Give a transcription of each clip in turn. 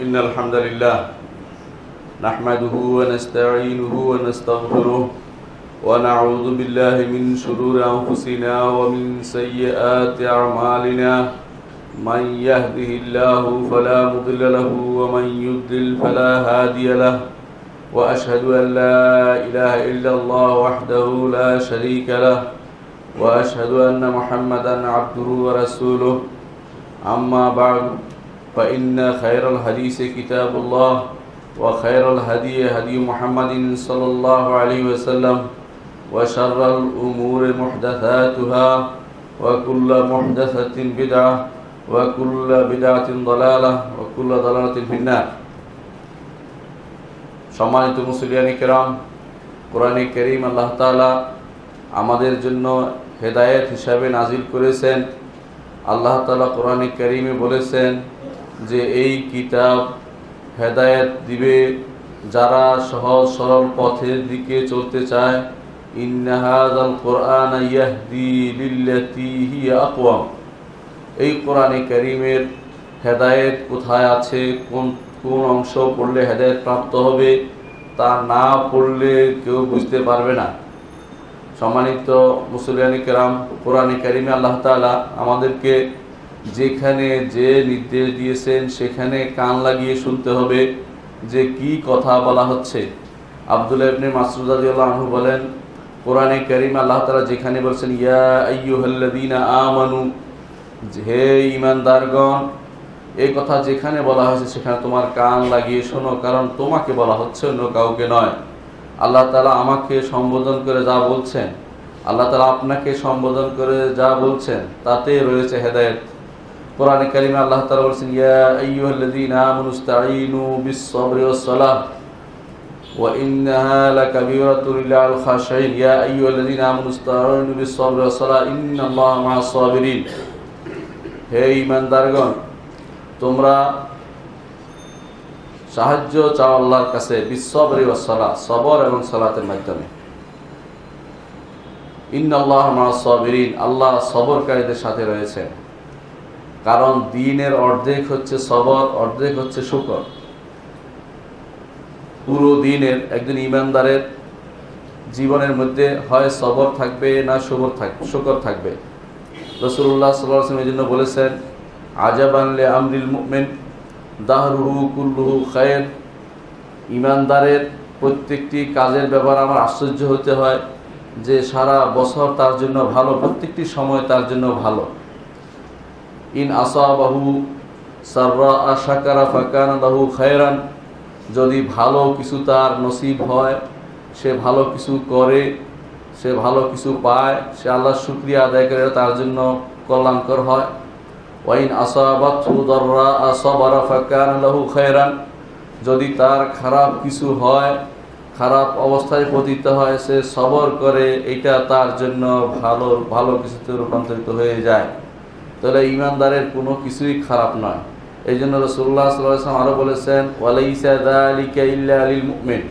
إن الحمد لله نحمده ونستعينه ونستغفره ونعوذ بالله من شرور أنفسنا ومن سيئات أعمالنا من يهده الله فلا مضل له ومن يضلل فلا هادي له وأشهد أن لا إله إلا الله وحده لا شريك له وأشهد أن محمدا عبده ورسوله أما بعد فإن خير الحديث كتاب الله وخير الهدي هدي محمد صلى الله عليه وسلم وشر الأمور محدثاتها وكل محدثة بدعة وكل بدعة ضلالة وكل ضلالة في النار সম্মানিত মুসলিয়ানি কেরাম, কোরআনে কারীম আল্লাহ তাআলা আমাদের জন্য হেদায়েত হিসাবে নাজিল করেছেন। আল্লাহ তাআলা কোরআনে কারীমে বলেছেন যে এই কিতাব হেদায়েত দিবে যারা সহজ সরল পথের দিকে চলতে চায়। ইন্না হাযাল কুরআনা ইয়াহদি লিল্লাতী হিয়া আকওয়াম। এই কোরআনে কারীমের হেদায়েত কোথায় আছে, কোন অংশ পড়লে হেদায়েত প্রাপ্ত হবে তা না পড়লে কেউ বুঝতে পারবে না। সম্মানিত মুসলিয়ানি কেরাম, কোরআনে কারীমে আল্লাহ তাআলা আমাদেরকে যেখানে যে নির্দেশ দিয়েছেন সেখানে কান লাগিয়ে শুনতে হবে যে কি কথা বলা হচ্ছে। আব্দুল্লাহ ইবনে মাসউদ রাদিয়াল্লাহু আনহু বলেন, কোরআনে কারীমে আল্লাহ তাআলা যেখানে বলছেন ইয়া আইয়ুহাল্লাযীনা আমানু, হে ঈমানদারগণ, এই কথা যেখানে বলা হয়েছে সেখানে তোমার কান লাগিয়ে শোনো, কারণ তোমাকে বলা হচ্ছে, অন্য কাউকে নয়। আল্লাহ তাআলা আমাকে সম্বোধন করে যা বলছেন, আল্লাহ তাআলা আপনাকে সম্বোধন করে যা বলছেন তাতে রয়েছে হেদায়েত। কোরআনে কারীমে আল্লাহ তাআলা বলেছেন ইয়া আইয়ুহাল্লাযীনা আমানু ইসতাঈনু বিস-সাবরি ওয়াস-সালাহ ওয়া ইন্নাহা লাকাবীরাতুন ইল্লাল খাশিঈন ইয়া আইয়ুহাল্লাযীনা আমানু ইসতাঈনু বিস-সাবরি ওয়াস-সালাহ ইন্নাল্লাহা মা'আস-সাবিরিন। হে ঈমানদারগণ, তোমরা সাহায্য চাও আল্লাহর কাছে বিস-সাবরি ওয়াস-সালাহ, সবর এবং সালাতের মাধ্যমে। ইন্নাল্লাহা মা'আস-সাবিরিন, আল্লাহ সবরকারীদের সাথে রয়েছে। কারণ দ্বীনের অর্ধেক হচ্ছে সবর, অর্ধেক হচ্ছে শুকর। পুরো দ্বীনের একজন ঈমানদারের জীবনের মধ্যে হয় সবর থাকবে না শুকর থাকবে। রাসূলুল্লাহ সাল্লাল্লাহু আলাইহি ওয়াসাল্লাম এজন্য বলেছেন আজাবান লি আমরিল মুমিন দাহরুহু কুল্লুহু খায়র। ঈমানদারের প্রত্যেকটি কাজের ব্যাপারে আমার আশ্চর্য হতে হয় যে সারা বছর তার জন্য ভালো, প্রত্যেকটি সময় তার জন্য ভালো। ইন আসাবাহু সাররা শাকারা ফাকানা লাহু খায়রান, যদি ভালো কিছু তার নসিব হয়, সে ভালো কিছু করে, সে ভালো কিছু পায়, সে আল্লাহর শুকরিয়া আদায় করে, তার জন্য কল্যাণকর হয়। ওয়াইন আসাবাতহু দাররা সাবারা ফাকানা লাহু খায়রান, যদি তার খারাপ কিছু হয়, খারাপ অবস্থায় পতিত হয়, সে সবর করে, এটা তার জন্য ভালো কিছুতে রূপান্তরিত হয়ে যায়। তাহলে ঈমানদারের কোনো কিছুই খারাপ নয়। এই জন্য রাসূলুল্লাহ সাল্লাল্লাহু আলাইহি ওয়াসাল্লাম আরও বলেছেন ওয়ালাইসা যালিকা ইল্লা লিল মুমিন,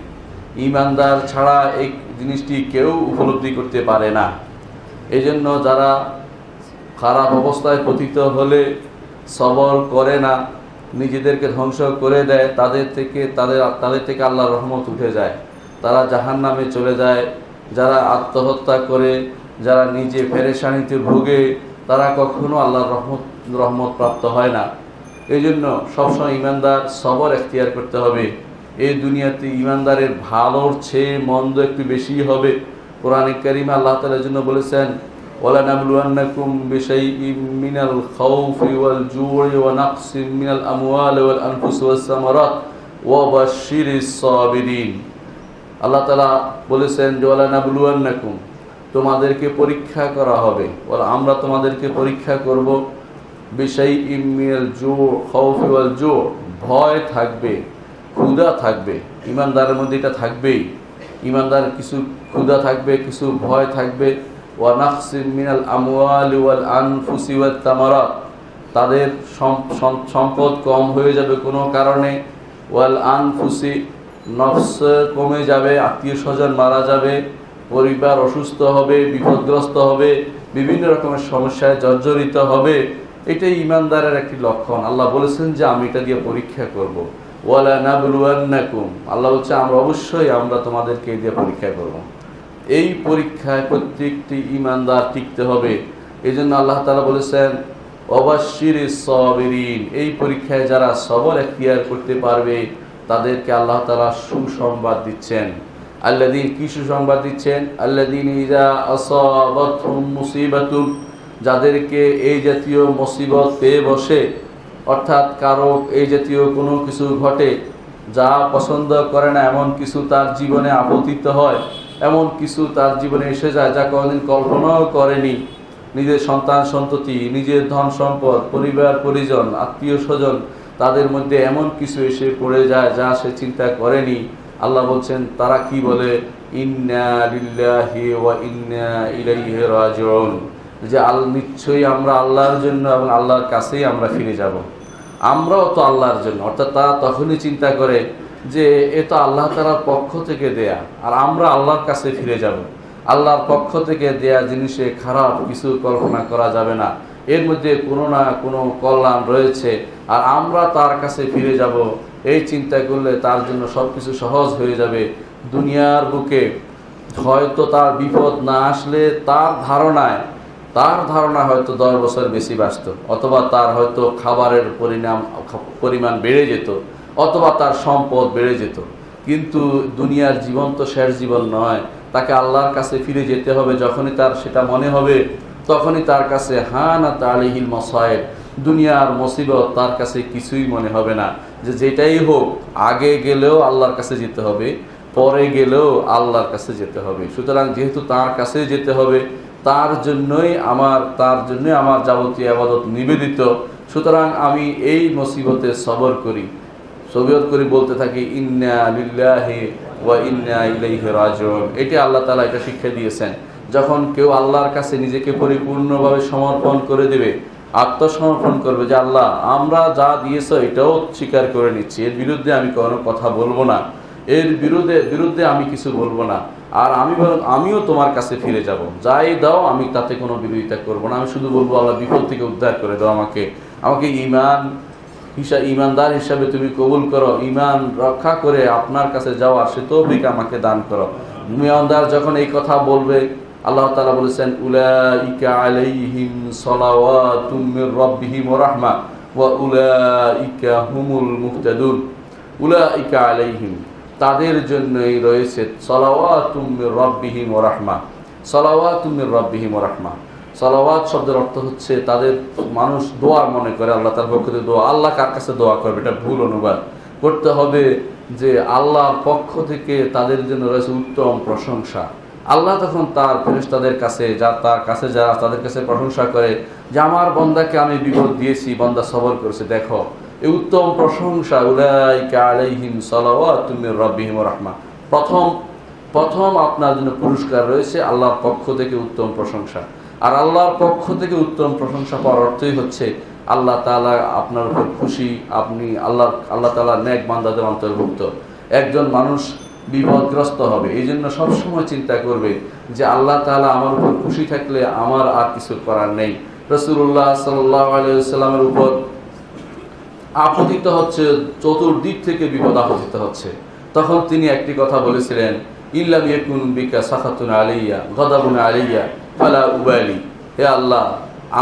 ঈমানদার ছাড়া এই জিনিসটি কেউ উপলব্ধি করতে পারে না। এই জন্য যারা খারাপ অবস্থায় পতিত হলে সবর করে না, নিজেদেরকে ধ্বংস করে দেয়, তাদের থেকে আল্লাহর রহমত উঠে যায়, তারা জাহান্নামে চলে যায়। যারা আত্মহত্যা করে, যারা নিজে পেরেশানিতে ভোগে, তারা কখনো আল্লাহর রহমত প্রাপ্ত হয় না। এই জন্য সবসময় ঈমানদার সবর এখতিয়ার করতে হবে। এই দুনিয়াতে ঈমানদারের ভালোর চেয়ে মন্দ একটু বেশি হবে। কোরআনে কারীমে আল্লাহ তাআলা এর জন্য বলেছেন ওয়ালানাবলুওয়ান্নাকুম বিশাইইম মিনাল খাউফি ওয়াল জু'i ওয়া নাকসিম মিনাল আমওয়ালি ওয়াল আনফুসি ওয়াস সামারাত ওয়া বাশশিরিস সাবিরিন। আল্লাহ তাআলা বলেছেন যে ওয়ালানাবলুওয়ান্নাকুম, তোমাদেরকে পরীক্ষা করা হবে, আমরা তোমাদেরকে পরীক্ষা করব। বিশাইইম মিনাল জু' খাউফি ওয়াল জু', ভয় থাকবে, ক্ষুধা থাকবে। ঈমানদারের মধ্যে এটা থাকবেই। ঈমানদারের কিছু ক্ষুধা থাকবে, কিছু ভয় থাকবে। ওয়া নাকসিম মিনাল আমওয়ালি ওয়াল আনফুসি ওয়াত তামারাত, তাদের সম্পদ কম হয়ে যাবে কোনো কারণে। ওয়াল আনফুসি, নফস কমে যাবে, আত্মীয় স্বজন মারা যাবে, পরিবার অসুস্থ হবে, বিপদগ্রস্ত হবে, বিভিন্ন রকমের সমস্যায় জর্জরিত হবে। এটাই ইমানদারের একটি লক্ষণ। আল্লাহ বলেছেন যে আমি এটা দিয়ে পরীক্ষা করব। ওয়ালা নাবলুয়ান্নাকুম, আল্লাহ বলছে আমরা তোমাদেরকে দিয়ে পরীক্ষা করব। এই পরীক্ষায় প্রত্যেকটি ইমানদার টিকতে হবে। এই জন্য আল্লাহ তাআলা বলেছেন ওয়াবাশশিরিস সাবিরিন, এই পরীক্ষায় যারা সবর এখতিয়ার করতে পারবে তাদেরকে আল্লাহ তাআলা সুসংবাদ দিচ্ছেন। আল্লাযীন, কি সুসংবাদ দিচ্ছেন? আল্লাযীন ইযা আসাবাতহুম মুসিবাতুন, যাদেরকে এই জাতীয় মুসিবত পেয়ে বসে, অর্থাৎ কারো এই জাতীয় কোনো কিছু ঘটে যা পছন্দ করে না, এমন কিছু তার জীবনে আপতিত হয়, এমন কিছু তার জীবনে এসে যায় যা কোনোদিন কল্পনাও করেনি। নিজের সন্তান সন্ততি, নিজের ধন সম্পদ, পরিবার পরিজন, আত্মীয় স্বজন, তাদের মধ্যে এমন কিছু এসে পড়ে যায় যা সে চিন্তা করেনি। আল্লাহ বলছেন তারা কি বলে? ইন্না লিল্লাহি ওয়া ইন্না ইলাইহি রাজিউন, যে নিশ্চয়ই আমরা আল্লাহর জন্য এবং আল্লাহর কাছেই আমরা ফিরে যাব। আমরাও তো আল্লাহর জন্য, অর্থাৎ তারা তখনই চিন্তা করে যে এ তো আল্লাহ তাআলার পক্ষ থেকে দেয়া, আর আমরা আল্লাহর কাছে ফিরে যাব। আল্লাহর পক্ষ থেকে দেয়া জিনিসে খারাপ কিছু কল্পনা করা যাবে না, এর মধ্যে কোনো না কোনো কল্যাণ রয়েছে, আর আমরা তার কাছে ফিরে যাব। এই চিন্তা করলে তার জন্য সব কিছু সহজ হয়ে যাবে। দুনিয়ার বুকে হয়তো তার বিপদ না আসলে তার ধারণা হয়তো 10 বছর বেশি বাঁচত, অথবা তার হয়তো খাবারের পরিমাণ বেড়ে যেত, অথবা তার সম্পদ বেড়ে যেত। কিন্তু দুনিয়ার জীবন তো শেষ জীবন নয়, তাকে আল্লাহর কাছে ফিরে যেতে হবে। যখনই তার সেটা মনে হবে তখনই তার কাছে হানাত আলাইহিল মাসায়েব, দুনিয়ার মুসিবত তার কাছে কিছুই মনে হবে না। যে যেটাই হোক, আগে গেলেও আল্লাহর কাছে যেতে হবে, পরে গেলেও আল্লাহর কাছে যেতে হবে। সুতরাং যেহেতু তার কাছে যেতে হবে, তার জন্যই আমার যাবতীয় ইবাদত নিবেদিত। সুতরাং আমি এই মুসিবতে সবর করি বলতে থাকি ইন্না লিল্লাহি ওয়া ইন্না ইলাইহি রাজিউন। এটি আল্লাহ তাআলা এটা শিক্ষা দিয়েছেন। যখন কেউ আল্লাহর কাছে নিজেকে পরিপূর্ণভাবে সমর্পণ করে দেবে, আত্মসমর্পণ করবে যে আল্লাহ আমরা যা দিয়েছ এটাও স্বীকার করে নিচ্ছি, এর বিরুদ্ধে আমি কোনো কথা বলবো না, এর বিরুদ্ধে আমি কিছু বলবো না, আর আমিও তোমার কাছে ফিরে যাব, যাই দাও আমি তাতে কোনো বিরোধিতা করবো না। আমি শুধু বলবো আল্লাহ বিপদ থেকে উদ্ধার করে দাও, আমাকে ইমানদার হিসাবে তুমি কবুল করো, ঈমান রক্ষা করে আপনার কাছে যাওয়ার সে তৌফিক আমাকে দান করো। ইমানদার যখন এই কথা বলবে, আল্লাহ তাআলা বলেছেন উলাইকা আলাইহিম সালাওয়াতুম মির রাব্বিহিম ওয়া রাহমা ওয়া উলাইকা হুমুল মুহতাদুন। উলাইকা আলাইহিম, তাদের জন্যই রয়েছে সালাওয়াতুম মির রাব্বিহিম ওয়া রাহমা। সালাওয়াতুম মির রাব্বিহিম ওয়া রাহমা, সালাওয়াত শব্দের অর্থ হচ্ছে তাদের মানুষ দোয়া মনে করে, আল্লাহ তার পক্ষ থেকে দোয়া। আল্লাহ কার কাছে দোয়া করবে? এটা ভুল অনুবাদ করতে হবে যে আল্লাহর পক্ষ থেকে তাদের জন্য রয়েছে উত্তম প্রশংসা। আল্লাহ তখন তার ফেরেশতাদের কাছে যারা তাদের কাছে প্রশংসা করে যে আমার বান্দাকে আমি বিপদ দিয়েছি, বান্দা সবর করেছে, দেখো এই উত্তম প্রশংসা। উলাইকা আলাইহিম সালাওয়াতুম মির রাব্বিহিম ওয়া রাহমা, প্রথম আপনার জন্য পুরস্কার রয়েছে আল্লাহর পক্ষ থেকে উত্তম প্রশংসা। আর আল্লাহর পক্ষ থেকে উত্তম প্রশংসা পাওয়ার অর্থই হচ্ছে আল্লাহ তাআলা আপনার উপর খুশি, আপনি আল্লাহ তাআলা নেক বান্দাদের অন্তর্ভুক্ত। একজন মানুষ বিপদগ্রস্ত হবে, এই জন্য সবসময় চিন্তা করবে যে আল্লাহ তাআলা আমার উপর খুশি থাকলে আমার আর কিছু করার নেই। রাসূলুল্লাহ সাল্লাল্লাহু আলাইহি ওয়াসাল্লামের উপর আপতিত হচ্ছে, চতুর্দিক থেকে বিপদ আপতিত হচ্ছে, তখন তিনি একটি কথা বলেছিলেন, ইল্লাম ইয়াকুন বিকা সাখাতুন আলাইয়া গাদাবুন আলাইয়া ফালা উবালি। হে আল্লাহ,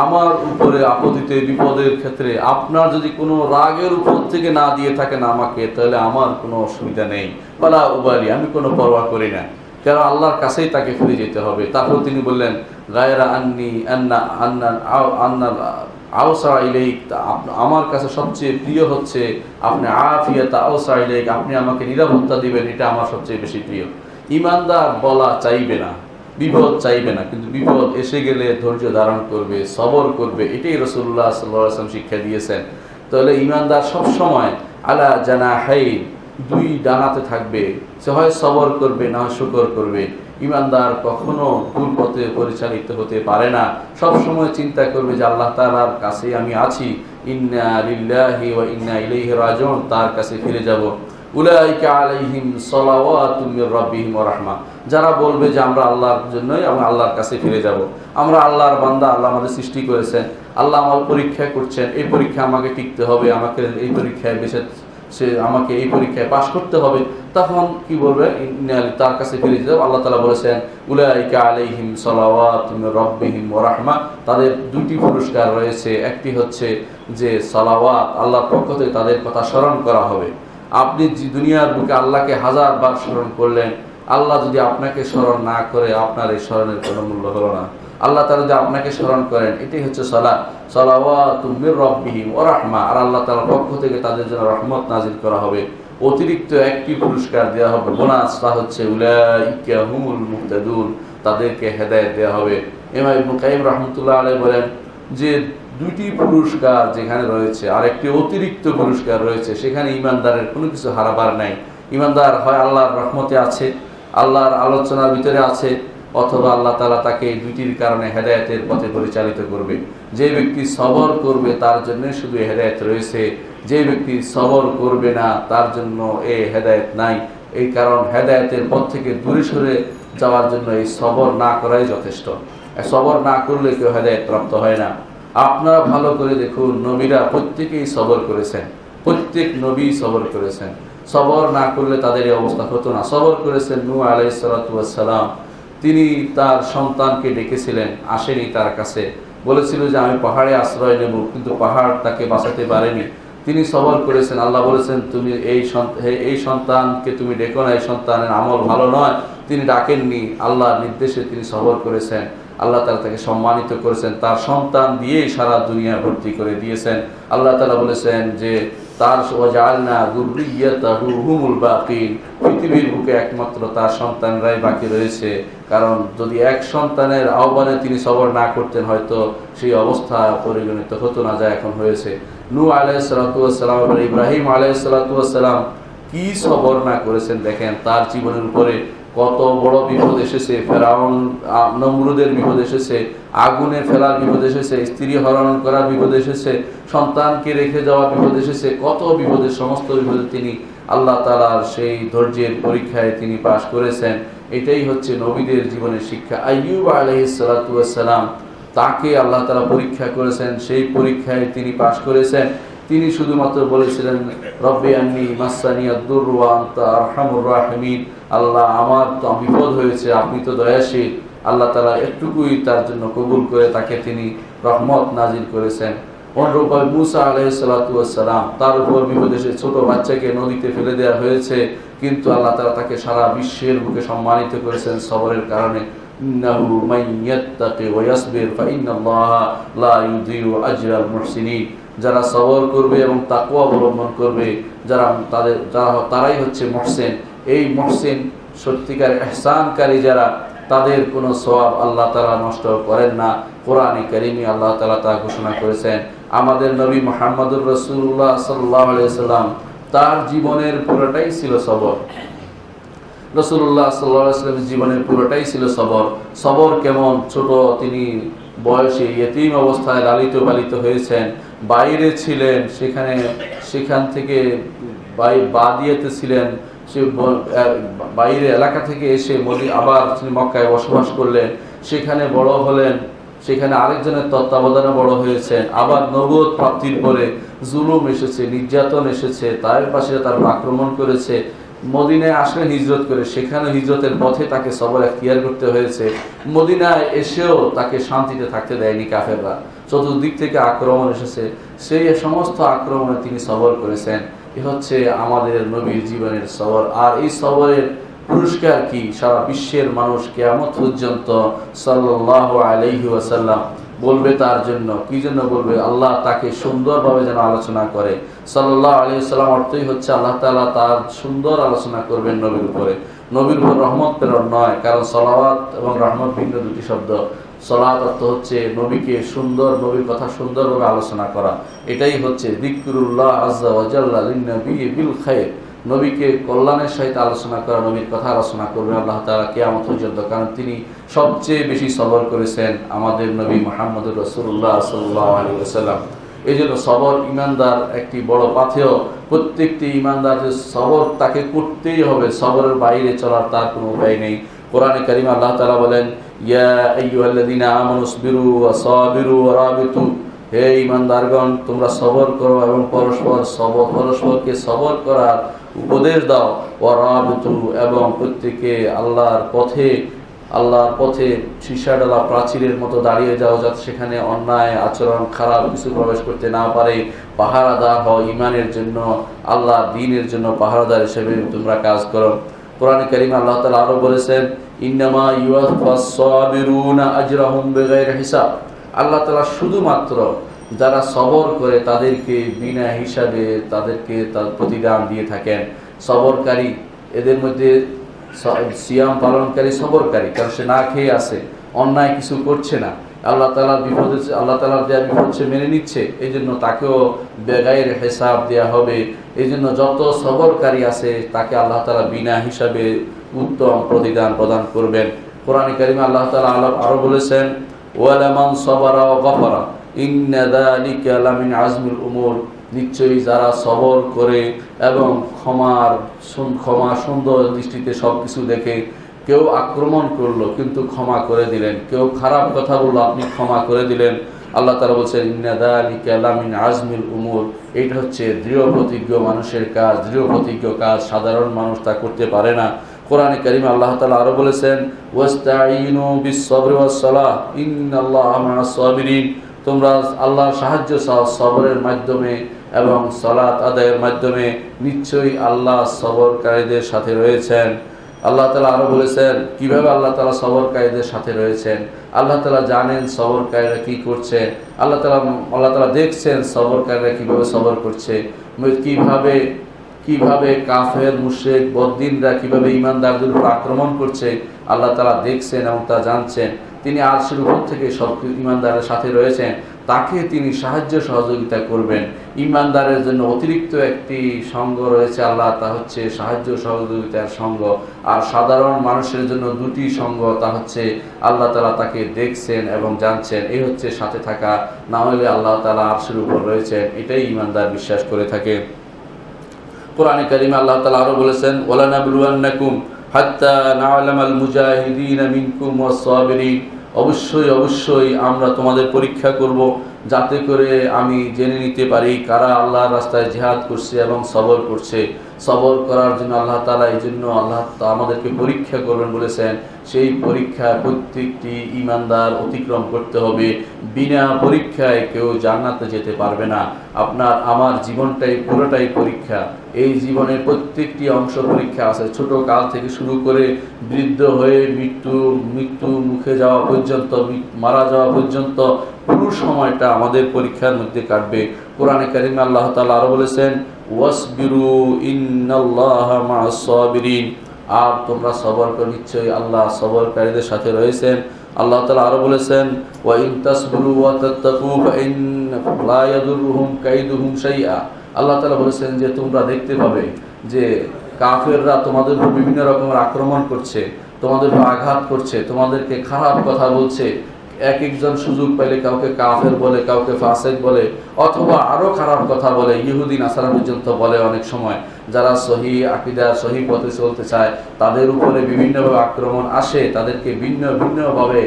আমার উপরে আপতিতে বিপদের ক্ষেত্রে আপনার যদি কোনো রাগের উপর থেকে না দিয়ে থাকেন আমাকে, তাহলে আমার কোনো অসুবিধা নেই। ফালা উবালি, আমি কোনো পরোয়া করি না, কারণ আল্লাহর কাছেই তাকে ফিরে যেতে হবে। তারপর তিনি বললেন গায়রা আন্নি আন্না আওসা ইলাইক, আমার কাছে সবচেয়ে প্রিয় হচ্ছে আপনি আফিয়াতা আওসা ইলাইক, আপনি আমাকে নিরাপত্তা দিবেন, এটা আমার সবচেয়ে বেশি প্রিয়। ঈমানদার বলা চাইবে না, বিপদ চাইবে না, কিন্তু বিপদ এসে গেলে ধৈর্য ধারণ করবে, সবর করবে। এটাই রাসূলুল্লাহ সাল্লাল্লাহু আলাইহি ওয়াসাল্লাম শিক্ষা দিয়েছেন। তাহলে ঈমানদার সবসময় আলা জানাহাইন, দুই ডানাতে থাকবে, সে হয় সবর করবে না হয় শুকর করবে। ঈমানদার কখনো ভুল পথে পরিচালিত হতে পারে না, সবসময় চিন্তা করবে যে আল্লাহ তাআলার কাছে আমি আছি, ইন্না লিল্লাহি ওয়া ইন্না ইলাইহি রাজিউন, তার কাছে ফিরে যাব। উলাইকা আলাইহিম সালাওয়াতুম মির রাব্বিহিম ওয়া রাহমা, যারা বলবে যে আমরা আল্লাহর জন্যই এবং আল্লাহর কাছে ফিরে যাব, আমরা আল্লাহর বান্দা, আল্লাহ আমাদের সৃষ্টি করেছেন, আল্লাহ আমার পরীক্ষা করছেন, এই পরীক্ষা আমাকে টিকতে হবে, আমাকে এই পরীক্ষায় আমাকে এই পরীক্ষায় পাশ করতে হবে, তখন কি বলবে? তার কাছে ফিরে যেতে হবে। আল্লাহ তাআলা বলেছেন উলাইকা আলাইহিম সালাওয়াতুম মির রাব্বিহিম ওয়া রাহমা, তাদের দুটি পুরস্কার রয়েছে। একটি হচ্ছে যে সালাওয়াত, আল্লাহর পক্ষ থেকে তাদের কথা স্মরণ করা হবে। আপনি দুনিয়ার বুকে আল্লাহকে 1000 বার স্মরণ করলেন, আল্লাহ যদি আপনাকে স্মরণ না করে, আপনার এই স্মরণের কোনো মূল্য হলো না। আল্লাহ তাআলা যদি আপনাকে স্মরণ করেন, এটাই হচ্ছে সালাওয়াতুম মির রাব্বিহিম ওয়া রাহমা, আর আল্লাহ তাআলার পক্ষ থেকে তাদের জন্য রহমত নাজিল করা হবে। অতিরিক্ত একটি পুরস্কার দেওয়া হবে, বোনাস, তা হচ্ছে উলাইকা হুমুল মুহতাদুন, তাদেরকে হেদায়েত দেওয়া হবে। ইমাম ইবনে কাইয়িম রাহমাতুল্লাহ আলাইহি বলেন যে দুইটি পুরস্কার যেখানে রয়েছে আর একটি অতিরিক্ত পুরস্কার রয়েছে, সেখানে ঈমানদারের কোনো কিছু হারাবার নাই। ঈমানদার হয় আল্লাহর রহমতে আছে, আল্লাহর আলোচনার ভিতরে আছে, অথবা আল্লাহ তাআলা তাকে এই দুইটির কারণে হেদায়েতের পথে পরিচালিত করবে। যে ব্যক্তি সবর করবে তার জন্য শুধু হেদায়েত রয়েছে, যে ব্যক্তি সবর করবে না তার জন্য এই হেদায়েত নাই। এই কারণ হেদায়েতের পথ থেকে দূরে সরে যাওয়ার জন্য এই সবর না করাই যথেষ্ট। সবর না করলে কেউ হেদায়েত প্রাপ্ত হয় না। আপনারা ভালো করে দেখুন, নবীরা প্রত্যেকেই সবর করেছেন, প্রত্যেক নবী সবর করেছেন। সবর না করলে তাদের এই অবস্থা হতো না। সবর করেছেন নূহ আলাইহিস সালাতু ওয়াস সালাম, তিনি তার সন্তানকে ডেকেছিলেন, আসেনি তার কাছে, বলেছিল যে আমি পাহাড়ে আশ্রয় নেব, কিন্তু পাহাড় তাকে বাঁচাতে পারেনি। তিনি সবর করেছেন। আল্লাহ বলেছেন তুমি এই সন্তানকে তুমি ডেকো না, এই সন্তানের আমল ভালো নয়। তিনি ডাকেননি, আল্লাহর নির্দেশে তিনি সবর করেছেন। আল্লাহ তাআলা তাকে সম্মানিত করেছেন, তার সন্তান দিয়েই সারা দুনিয়া ভর্তি করে দিয়েছেন। আল্লাহ তাআলা বলেছেন যে তার ওয়াজআলনা যুররিয়াতাহু হুমুল বাকিন, পৃথিবীর বুকে একমাত্র তার সন্তানরাই বাকি রয়েছে। কারণ যদি এক সন্তানের আহ্বানে তিনি সবর না করতেন, হয়তো সেই অবস্থা পরিগণিত হতো না যা এখন হয়েছে। নূহ আলাইহিস সালাতু ওয়াস সালাম এবং ইব্রাহিম আলাইহিস সালাতু ওয়াস সালাম কি সবর না করেছেন দেখেন। তার জীবনের উপরে কত বড় বিপদ এসেছে, ফেরাউন নমরুদের বিপদ এসেছে, আগুনে ফেলার বিপদ এসেছে, স্ত্রী হরণ করার বিপদ এসেছে, সন্তানকে রেখে যাওয়ার বিপদ এসেছে, কত বিপদের সমস্ত বিপদে তিনি আল্লাহ তাআলার সেই ধৈর্যের পরীক্ষায় তিনি পাশ করেছেন। এটাই হচ্ছে নবীদের জীবনের শিক্ষা। আইয়ুব আলাইহিস সালাতু ওয়াস সালাম, তাকে আল্লাহ তাআলা পরীক্ষা করেছেন, সেই পরীক্ষায় তিনি পাশ করেছেন। তিনি শুধুমাত্র বলেছিলেন রব্বি আন্নী মাসসানিয়াদ দুররু ওয়া আনতা আরহামুর রাহিমিন, আল্লাহ আমার তো বিপদ হয়েছে, আপনি তো দয়াশীল। আল্লাহ তাআলা একটুকুই তার জন্য কবুল করে তাকে তিনি রহমত নাজিল করেছেন। অনুরূপভাবে মুসা আলাইহিস সালাতু ওয়াস সালাম, তার উপর বিপদ এসে ছোট বাচ্চাকে নদীতে ফেলে দেওয়া হয়েছে, কিন্তু আল্লাহ তাআলা তাকে সারা বিশ্বের বুকে সম্মানিত করেছেন সবরের কারণে। ইন্নাহু মান ইয়াত্তাকি ওয়া ইয়াসবির ফাইন্নাল্লাহা লা ইউযিউ আজরাল মুহসিনিন, যারা সবর করবে এবং তাকওয়া অবলম্বন করবে, তারাই হচ্ছে মুহসিন। এই মুহসিন সত্যিকার ইহসানকারী যারা, তাদের কোনো সওয়াব আল্লাহ তাআলা নষ্ট করেন না। কোরআনে কারীমে আল্লাহ তাআলা তা ঘোষণা করেছেন। আমাদের নবী মুহাম্মদুর রাসূলুল্লাহ সাল্লাল্লাহু আলাইহি ওয়াসাল্লাম, তার জীবনের পুরোটাই ছিল সবর। রাসূলুল্লাহ সাল্লাল্লাহু আলাইহি ওয়াসাল্লামের জীবনের পুরোটাই ছিল সবর। সবর কেমন? ছোট তিনি বয়সে ইয়েতিম অবস্থায় লালিত পালিত হয়েছেন, বাইরে ছিলেন, সেখান থেকে বাদিয়াতে ছিলেন, সে বাইরে এলাকা থেকে এসে আবার তিনি মক্কায় বসবাস করলেন, সেখানে বড় হলেন, সেখানে আরেকজনের তত্ত্বাবধানে বড় হয়েছেন। আবার নবুয়ত প্রাপ্তির পরে জুলুম এসেছে, নির্যাতন এসেছে, তার পাশে তার আক্রমণ করেছে। মদিনায় আসলেন হিজরত করে, সেখানে হিজরতের পথে তাকে সবর এখতিয়ার করতে হয়েছে। মদিনায় এসেও তাকে শান্তিতে থাকতে দেয়নি কাফেররা, চতুর্দিক থেকে আক্রমণ এসেছে, সেই সমস্ত আক্রমণে তিনি সবর করেছেন। এ হচ্ছে আমাদের নবীর জীবনের সবর। আর এই সবরের পুরস্কার কি? সারা বিশ্বের মানুষ কিয়ামত পর্যন্ত সাল্লাল্লাহু আলাইহি ওয়াসাল্লাম বলবে তার জন্য। কি জন্য বলবে? আল্লাহ তাকে সুন্দরভাবে যেন আলোচনা করে। সাল্লাল্লাহু আলাইহি ওয়াসাল্লাম অর্থই হচ্ছে আল্লাহ তাআলা তার সুন্দর আলোচনা করবেন নবীর উপরে। নবীর উপর রহমত প্রেরণ নয়, কারণ সালাওয়াত এবং রহমত ভিন্ন দুটি শব্দ। সালাত অর্থ হচ্ছে নবীকে সুন্দর, নবীর কথা সুন্দরভাবে আলোচনা করা। এটাই হচ্ছে যিকরুল্লাহ আযজা ওয়া জাল্লা লিন-নবী বিল খায়র, নবীকে কল্যাণের সহিত আলোচনা করা, নবীর কথা আলোচনা করবেন আল্লাহ তাআলা কিয়ামত পর্যন্ত। কারণ তিনি সবচেয়ে বেশি সবর করেছেন, আমাদের নবী মুহাম্মদুর রাসূলুল্লাহ সাল্লাল্লাহু আলাইহি ওয়াসাল্লাম। এই জন্য সবর ইমানদার একটি বড় পাথেয়। প্রত্যেকটি ইমানদার যে সবর তাকে করতেই হবে, সবরের বাইরে চলার তার কোনো উপায় নেই। কোরআনে কারিমে আল্লাহ তাআলা বলেন, ইয়া আইয়ুহাল্লাযীনা আমানুসবিরু ওয়া সাবিরু ওয়া রাবিতু, হে ঈমানদারগণ, তোমরা সবর করো এবং পরস্পরকে সবর করার উপদেশ দাও। ওয়ারাবিতু, এবং প্রত্যেকে আল্লাহর পথে সীসাডালা প্রাচীরের মতো দাঁড়িয়ে যাও, যাতে সেখানে অন্যায় আচরণ, খারাপ কিছু প্রবেশ করতে না পারে। পাহারাদার হও ঈমানের জন্য, আল্লাহর দ্বীনের জন্য পাহারাদার হিসেবে তোমরা কাজ করো। কোরআনে কারিমে আল্লাহ তাআলা আরো বলেছেন, ইন্নামা ইউওয়াফাস সাবিরুনা আজরাহুম বিগাইরি হিসাব। আল্লাহ তাআলা শুধুমাত্র যারা সবর করে তাদেরকে বিনা হিসাবে তাদেরকে তার প্রতিদান দিয়ে থাকেন। সবরকারী, এদের মধ্যে সিয়াম পালনকারী সবরকারী, কারণ সে না খেয়ে আছে, অন্যায় কিছু করছে না, আল্লাহ তাআলার দেওয়া বিপদ সে মেনে নিচ্ছে, এই জন্য তাকেও বেগাইর হিসাব দেওয়া হবে। এই জন্য যত সবরকারী আছে তাকে আল্লাহ তাআলা বিনা হিসাবে উত্তম প্রতিদান প্রদান করবেন। কোরআনে কারিমে আল্লাহ তাআলা আরো বলেছেন, ওয়ালামান সাবারা ওয়া গাফারা ইন্না যালিকা লামিন আজমিল উমুর। নিশ্চয়ই যারা সবর করে এবং ক্ষমা সুন্দর দৃষ্টিতে সবকিছু দেখে, কেউ আক্রমণ করলো কিন্তু ক্ষমা করে দিলেন, কেউ খারাপ কথা বললো আপনি ক্ষমা করে দিলেন। আল্লাহ তাআলা বলছেন, ইন্না যালিকা লামিন আজমিল উমুর। এটা হচ্ছে দৃঢ় প্রতিজ্ঞ মানুষের কাজ। দৃঢ় প্রতিজ্ঞ কাজ সাধারণ মানুষ তা করতে পারে না। কোরআনে কারিমে আল্লাহ তাআলা আরো বলেছেন, ওয়াস্তাঈনু বিস-সাবরি ওয়াস-সালাহ ইন্নাল্লাহা মা'আস সাবিরিন। তোমরা আল্লাহর সাহায্য চাও সবরের মাধ্যমে এবং সালাত আদায়ের মাধ্যমে, নিশ্চয়ই আল্লাহ সবরকারীদের সাথে রয়েছেন। আল্লাহ তাআলা আরো বলেছেন কিভাবে আল্লাহ তাআলা সবরকারীদের সাথে রয়েছেন। আল্লাহ তাআলা জানেন সবরকারীরা কি করছে, আল্লাহ তাআলা দেখছেন সবরকারীরা কিভাবে সবর করছে, কিভাবে কাফের মুশরিক বদ্দিনরা কিভাবে ঈমানদারদের উপর আক্রমণ করছে, আল্লাহ তাআলা দেখছেন এবং তা জানছেন। তিনি আরশের উপর থেকে সব ঈমানদারের সাথে রয়েছেন, তাকে তিনি সাহায্য সহযোগিতা করবেন। ঈমানদারের জন্য অতিরিক্ত একটি সঙ্গ রয়েছে আল্লাহ, তা হচ্ছে সাহায্য সহযোগিতার সঙ্গ। আর সাধারণ মানুষের জন্য দুটি সঙ্গ, তা হচ্ছে আল্লাহ তাআলা তাকে দেখছেন এবং জানছেন। এই হচ্ছে সাথে থাকা, না হলে আল্লাহ তাআলা আরশের উপর রয়েছেন, এটাই ঈমানদার বিশ্বাস করে থাকে। কোরআনে কারিমে আল্লাহ তাআলা আরো বলেছেন, ওয়ালানাবলুওয়ান্নাকুম হাত্তা না'লামাল মুজাহিদিনা মিনকুম ওয়াস-সাবিরিন। অবশ্যই আমরা তোমাদের পরীক্ষা করব, যাতে করে আমি জেনে নিতে পারি কারা আল্লাহর রাস্তায় জিহাদ করছে এবং সবর করছে। সবর করার জন্য আল্লাহ তাআলা এই জন্য আমাদেরকে পরীক্ষা করবেন বলেছেন। সেই পরীক্ষা প্রত্যেকটি ঈমানদার অতিক্রম করতে হবে। বিনা পরীক্ষায় কেউ জান্নাতে যেতে পারবে না। আপনার আমার জীবনটাই পুরোটাই পরীক্ষা। এই জীবনের প্রত্যেকটি অংশ পরীক্ষা আছে, ছোট কাল থেকে শুরু করে বৃদ্ধ হয়ে মৃত্যু মুখে যাওয়া পর্যন্ত, মারা যাওয়া পর্যন্ত পুরো সময়টা আমাদের পরীক্ষার মধ্যে কাটবে। কোরআনে কারিমে আল্লাহ তাআলা আরো বলেছেন, ওয়াসবিরু ইন্নাল্লাহা মা'আস সাবিরিন। আর তোমরা সবর করো, নিশ্চয়ই আল্লাহ সবরকারীদের সাথে রয়েছেন। আল্লাহ তাআলা আরো বলেছেন, ওয়া ইন তাসবিরু ওয়া তাত্তাকু ফাইন্না লা ইয়াদুররুহুম কাইদুহুম শাইআ। আল্লাহ তাআলা বলেছেন যে তোমরা দেখতে পাবে যে কাফেররা তোমাদের উপর বিভিন্ন রকমের আক্রমণ করছে, তোমাদের উপর আঘাত করছে, তোমাদেরকে খারাপ কথা বলছে। একজন সুযোগ পাইলে কাউকে কাফের বলে, কাউকে ফাসিক বলে, অথবা আরো খারাপ কথা বলে, ইহুদি নাসারা পর্যন্ত বলে। অনেক সময় যারা সহি আকীদা, সহি পথে চলতে চায় তাদের উপরে বিভিন্নভাবে আক্রমণ আসে, তাদেরকে ভিন্নভাবে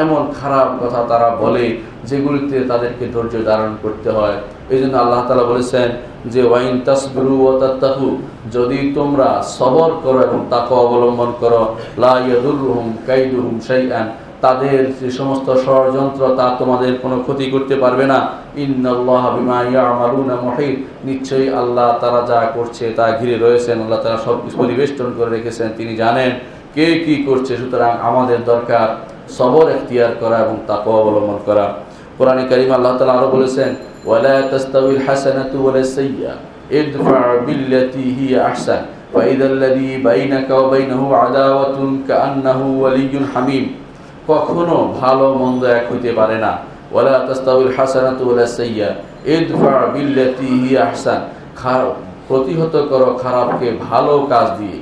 এমন খারাপ কথা তারা বলে, যেগুলিতে তাদেরকে ধৈর্য ধারণ করতে হয়। এই জন্য আল্লাহ তাআলা বলেছেন যে ওয়াইন তাসবিরু ওয়া তাত্তাকু, যদি তোমরা সবর করো এবং তাকওয়া অবলম্বন করো, লা ইয়াদুররুহুম কাইদুহুম শাইআন, তাদের যে সমস্ত ষড়যন্ত্র তা তোমাদের কোনো ক্ষতি করতে পারবে না। ইন্নাল্লাহা বিমা ইয়ামালুনা মুহীত। নিশ্চয়ই আল্লাহ তারা যা করছে তা ঘিরে রয়েছেন, আল্লাহ তারা সব কিছু পরিবেষ্টন করে রেখেছেন, তিনি জানেন কে কি করছে। সুতরাং আমাদের দরকার সবর এখতিয়ার করা এবং তাকওয়া অবলম্বন করা। কোরআনে কারিমে আল্লাহ তাআলা আরো বলেছেন, ওয়ালা তাস্তাবিল হাসানাতু ওয়ালা সাইয়্যা ইদফা বিল্লাতী হিয়া আহসান ফাইদাল্লাযী বাইনাকা ওয়া বাইনাহু আদাওয়াতুন কাআন্নাহু ওয়ালিয়্যুন হামীম। কখনো ভালো মন্দ এক হইতে পারে না। ওয়ালা তাস্তাবিল হাসানাতু ওয়ালা সাইয়্যা ইদফা বিল্লাতী হিয়া আহসান। প্রতিহত করো খারাপকে ভালো কাজ দিয়ে।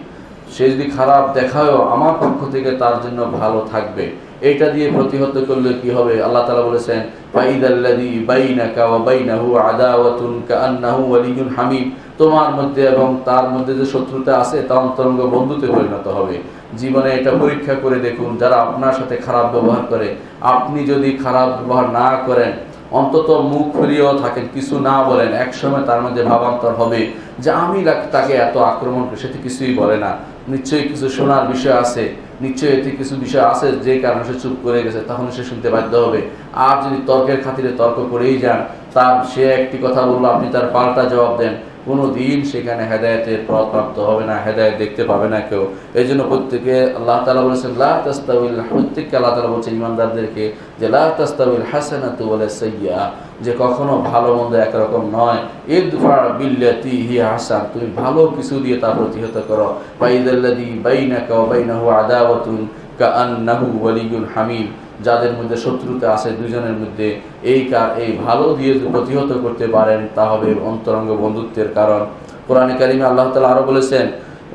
সে যদি খারাপ দেখায়ও আমার পক্ষ থেকে তার জন্য ভালো থাকবে। এটা দিয়ে প্রতিহত করলে কি হবে? আল্লাহ তাআলা বলেছেন, ফাইদাল্লাযী বাইনাকা ওয়া বাইনাহু আদাওয়াতুন কাআন্নাহু ওয়ালিয়্যুন হামীম। তোমার মধ্যে এবং তার মধ্যে যে শত্রুতা আছে তা অন্তরঙ্গ বন্ধুতে পরিণত হবে। জীবনে এটা পরীক্ষা করে দেখুন, যারা আপনার সাথে খারাপ ব্যবহার করে, আপনি যদি খারাপ ব্যবহার না করেন, অন্তত মুখ ফিরিয়েও থাকেন, কিছু না বলেন, একসময় তার মধ্যে ভাবান্তর হবে যে আমি তাকে এত আক্রমণ করি, সে তো কিছুই বলে না, নিশ্চয়ই কিছু শোনার বিষয় আছে, নিশ্চয়ই এতে কিছু বিষয় আছে যে কারণে সে চুপ করে গেছে, তখন সে শুনতে বাধ্য হবে। আর যদি তর্কের খাতিরে তর্ক করেই যান, তার সে একটি কথা বললো, আপনি তার পাল্টা জবাব দেন, কোনো দিন সেখানে হেদায়েতের পথ প্রাপ্ত হবে না, হেদায়েত দেখতে পাবে না কেউ। এই জন্য প্রত্যেকে আল্লাহ তাআলা বলেছেন লা তাস্তাউল, প্রত্যেককে আল্লাহ তাআলা বলছেন ইমানদারদেরকে যে লা তাস্তাউল হাসানাতু ওয়ালা সাইয়্যা, যে কখনো ভালো মন্দ একরকম নয়। ইদফা বিল্লাতি হিয়া হাসান, তুমি ভালো কিছু দিয়ে তা প্রতিহত করো। ফাইদাল্লাযী বাইনাকা ওয়া বাইনাহু আদাওয়াতুন কাআন্নাহু ওয়ালিয়্যুন হামীম, যাদের মধ্যে শত্রুতা আছে দুজনের মধ্যে, এই ভালো দিয়ে প্রতিহত করতে পারেন তা হবে অন্তরঙ্গ বন্ধুত্বের কারণ। কোরআনে কারিমে আল্লাহ তাআলা আরো বলেছেন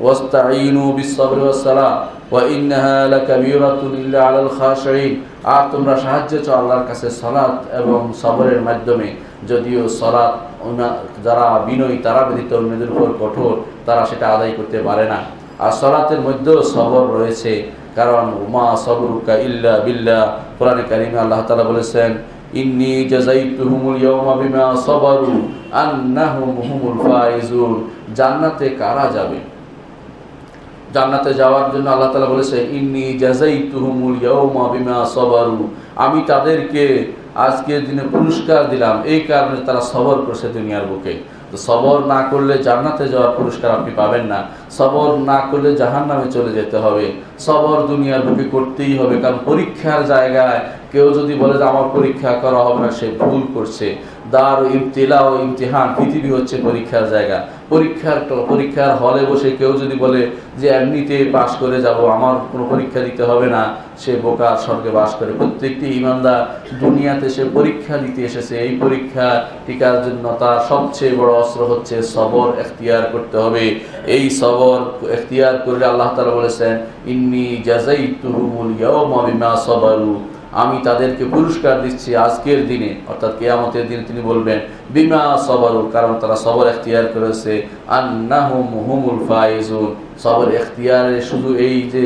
ওয়াস্তাঈনু বিস-সাবরি ওয়াস-সালাহ ওয়া ইন্নাহা লাকাবীরাতুন ইল্লা আলাল খাশিঈন, আর তোমরা সাহায্য চাও আল্লাহর কাছে সালাত এবং সবরের মাধ্যমে, যদিও সালাত যারা বিনয়ী তারা ব্যতীত অন্যদের উপর কঠোর, তারা সেটা আদায় করতে পারে না। আর সালাতের মধ্যেও সবর রয়েছে, কারণ মা সাবরুকা ইল্লা বিল্লাহ। কোরআনে কারিমে আল্লাহ তাআলা বলেছেন ইন্নী জাযাইতুহুমুল ইয়াওমা বিমা সাবারু আন্নাহুম হুমুল ফাইজুন, জান্নাতে কারা যাবে? জান্নাতে যাওয়ার জন্য আল্লাহ তাআলা বলেছে ইন্নী জাযাইতুহুমুল ইয়াওমা বিমা সাবারু, আমি তাদেরকে আজকের দিনে পুরস্কার দিলাম এই কারণে তারা সবর করেছে দুনিয়ার বুকে। তো সবর না করলে জান্নাতে যাওয়ার পুরস্কার আপনি পাবেন না, সবর না করলে জাহান্নামে চলে যেতে হবে। সবর দুনিয়ার বুকে করতেই হবে, কারণ পরীক্ষার জায়গায় কেউ যদি বলে যে আমার পরীক্ষা করা হবে না, সে ভুল করছে। দার ইবতিলা ও ইমতিহান, পৃথিবী হচ্ছে পরীক্ষার জায়গা। পরীক্ষার হলে বসে কেউ যদি বলে যে এমনিতে পাশ করে যাব, আমার কোনো পরীক্ষা দিতে হবে না, সে বোকার স্বর্গে বাস করে। প্রত্যেকটি ঈমানদার দুনিয়াতে সে পরীক্ষা দিতে এসেছে, এই পরীক্ষা টিকার জন্য তার সবচেয়ে বড় অস্ত্র হচ্ছে সবর এখতিয়ার করতে হবে। এই সবর এখতিয়ার করলে আল্লাহ তাআলা বলেছেন ইন্নী জাযাইতুহুমুল ইয়াওমা বিমা সাবারু, আমি তাদেরকে পুরস্কার দিচ্ছি আজকের দিনে, অর্থাৎ কিয়ামতের দিনে তিনি বলবেন বিমা সাবারু, কারণ তারা সবর এখতিয়ার করেছে, আন্নাহুম হুমুল ফাইজুন। সবর এখতিয়ারে শুধু এই যে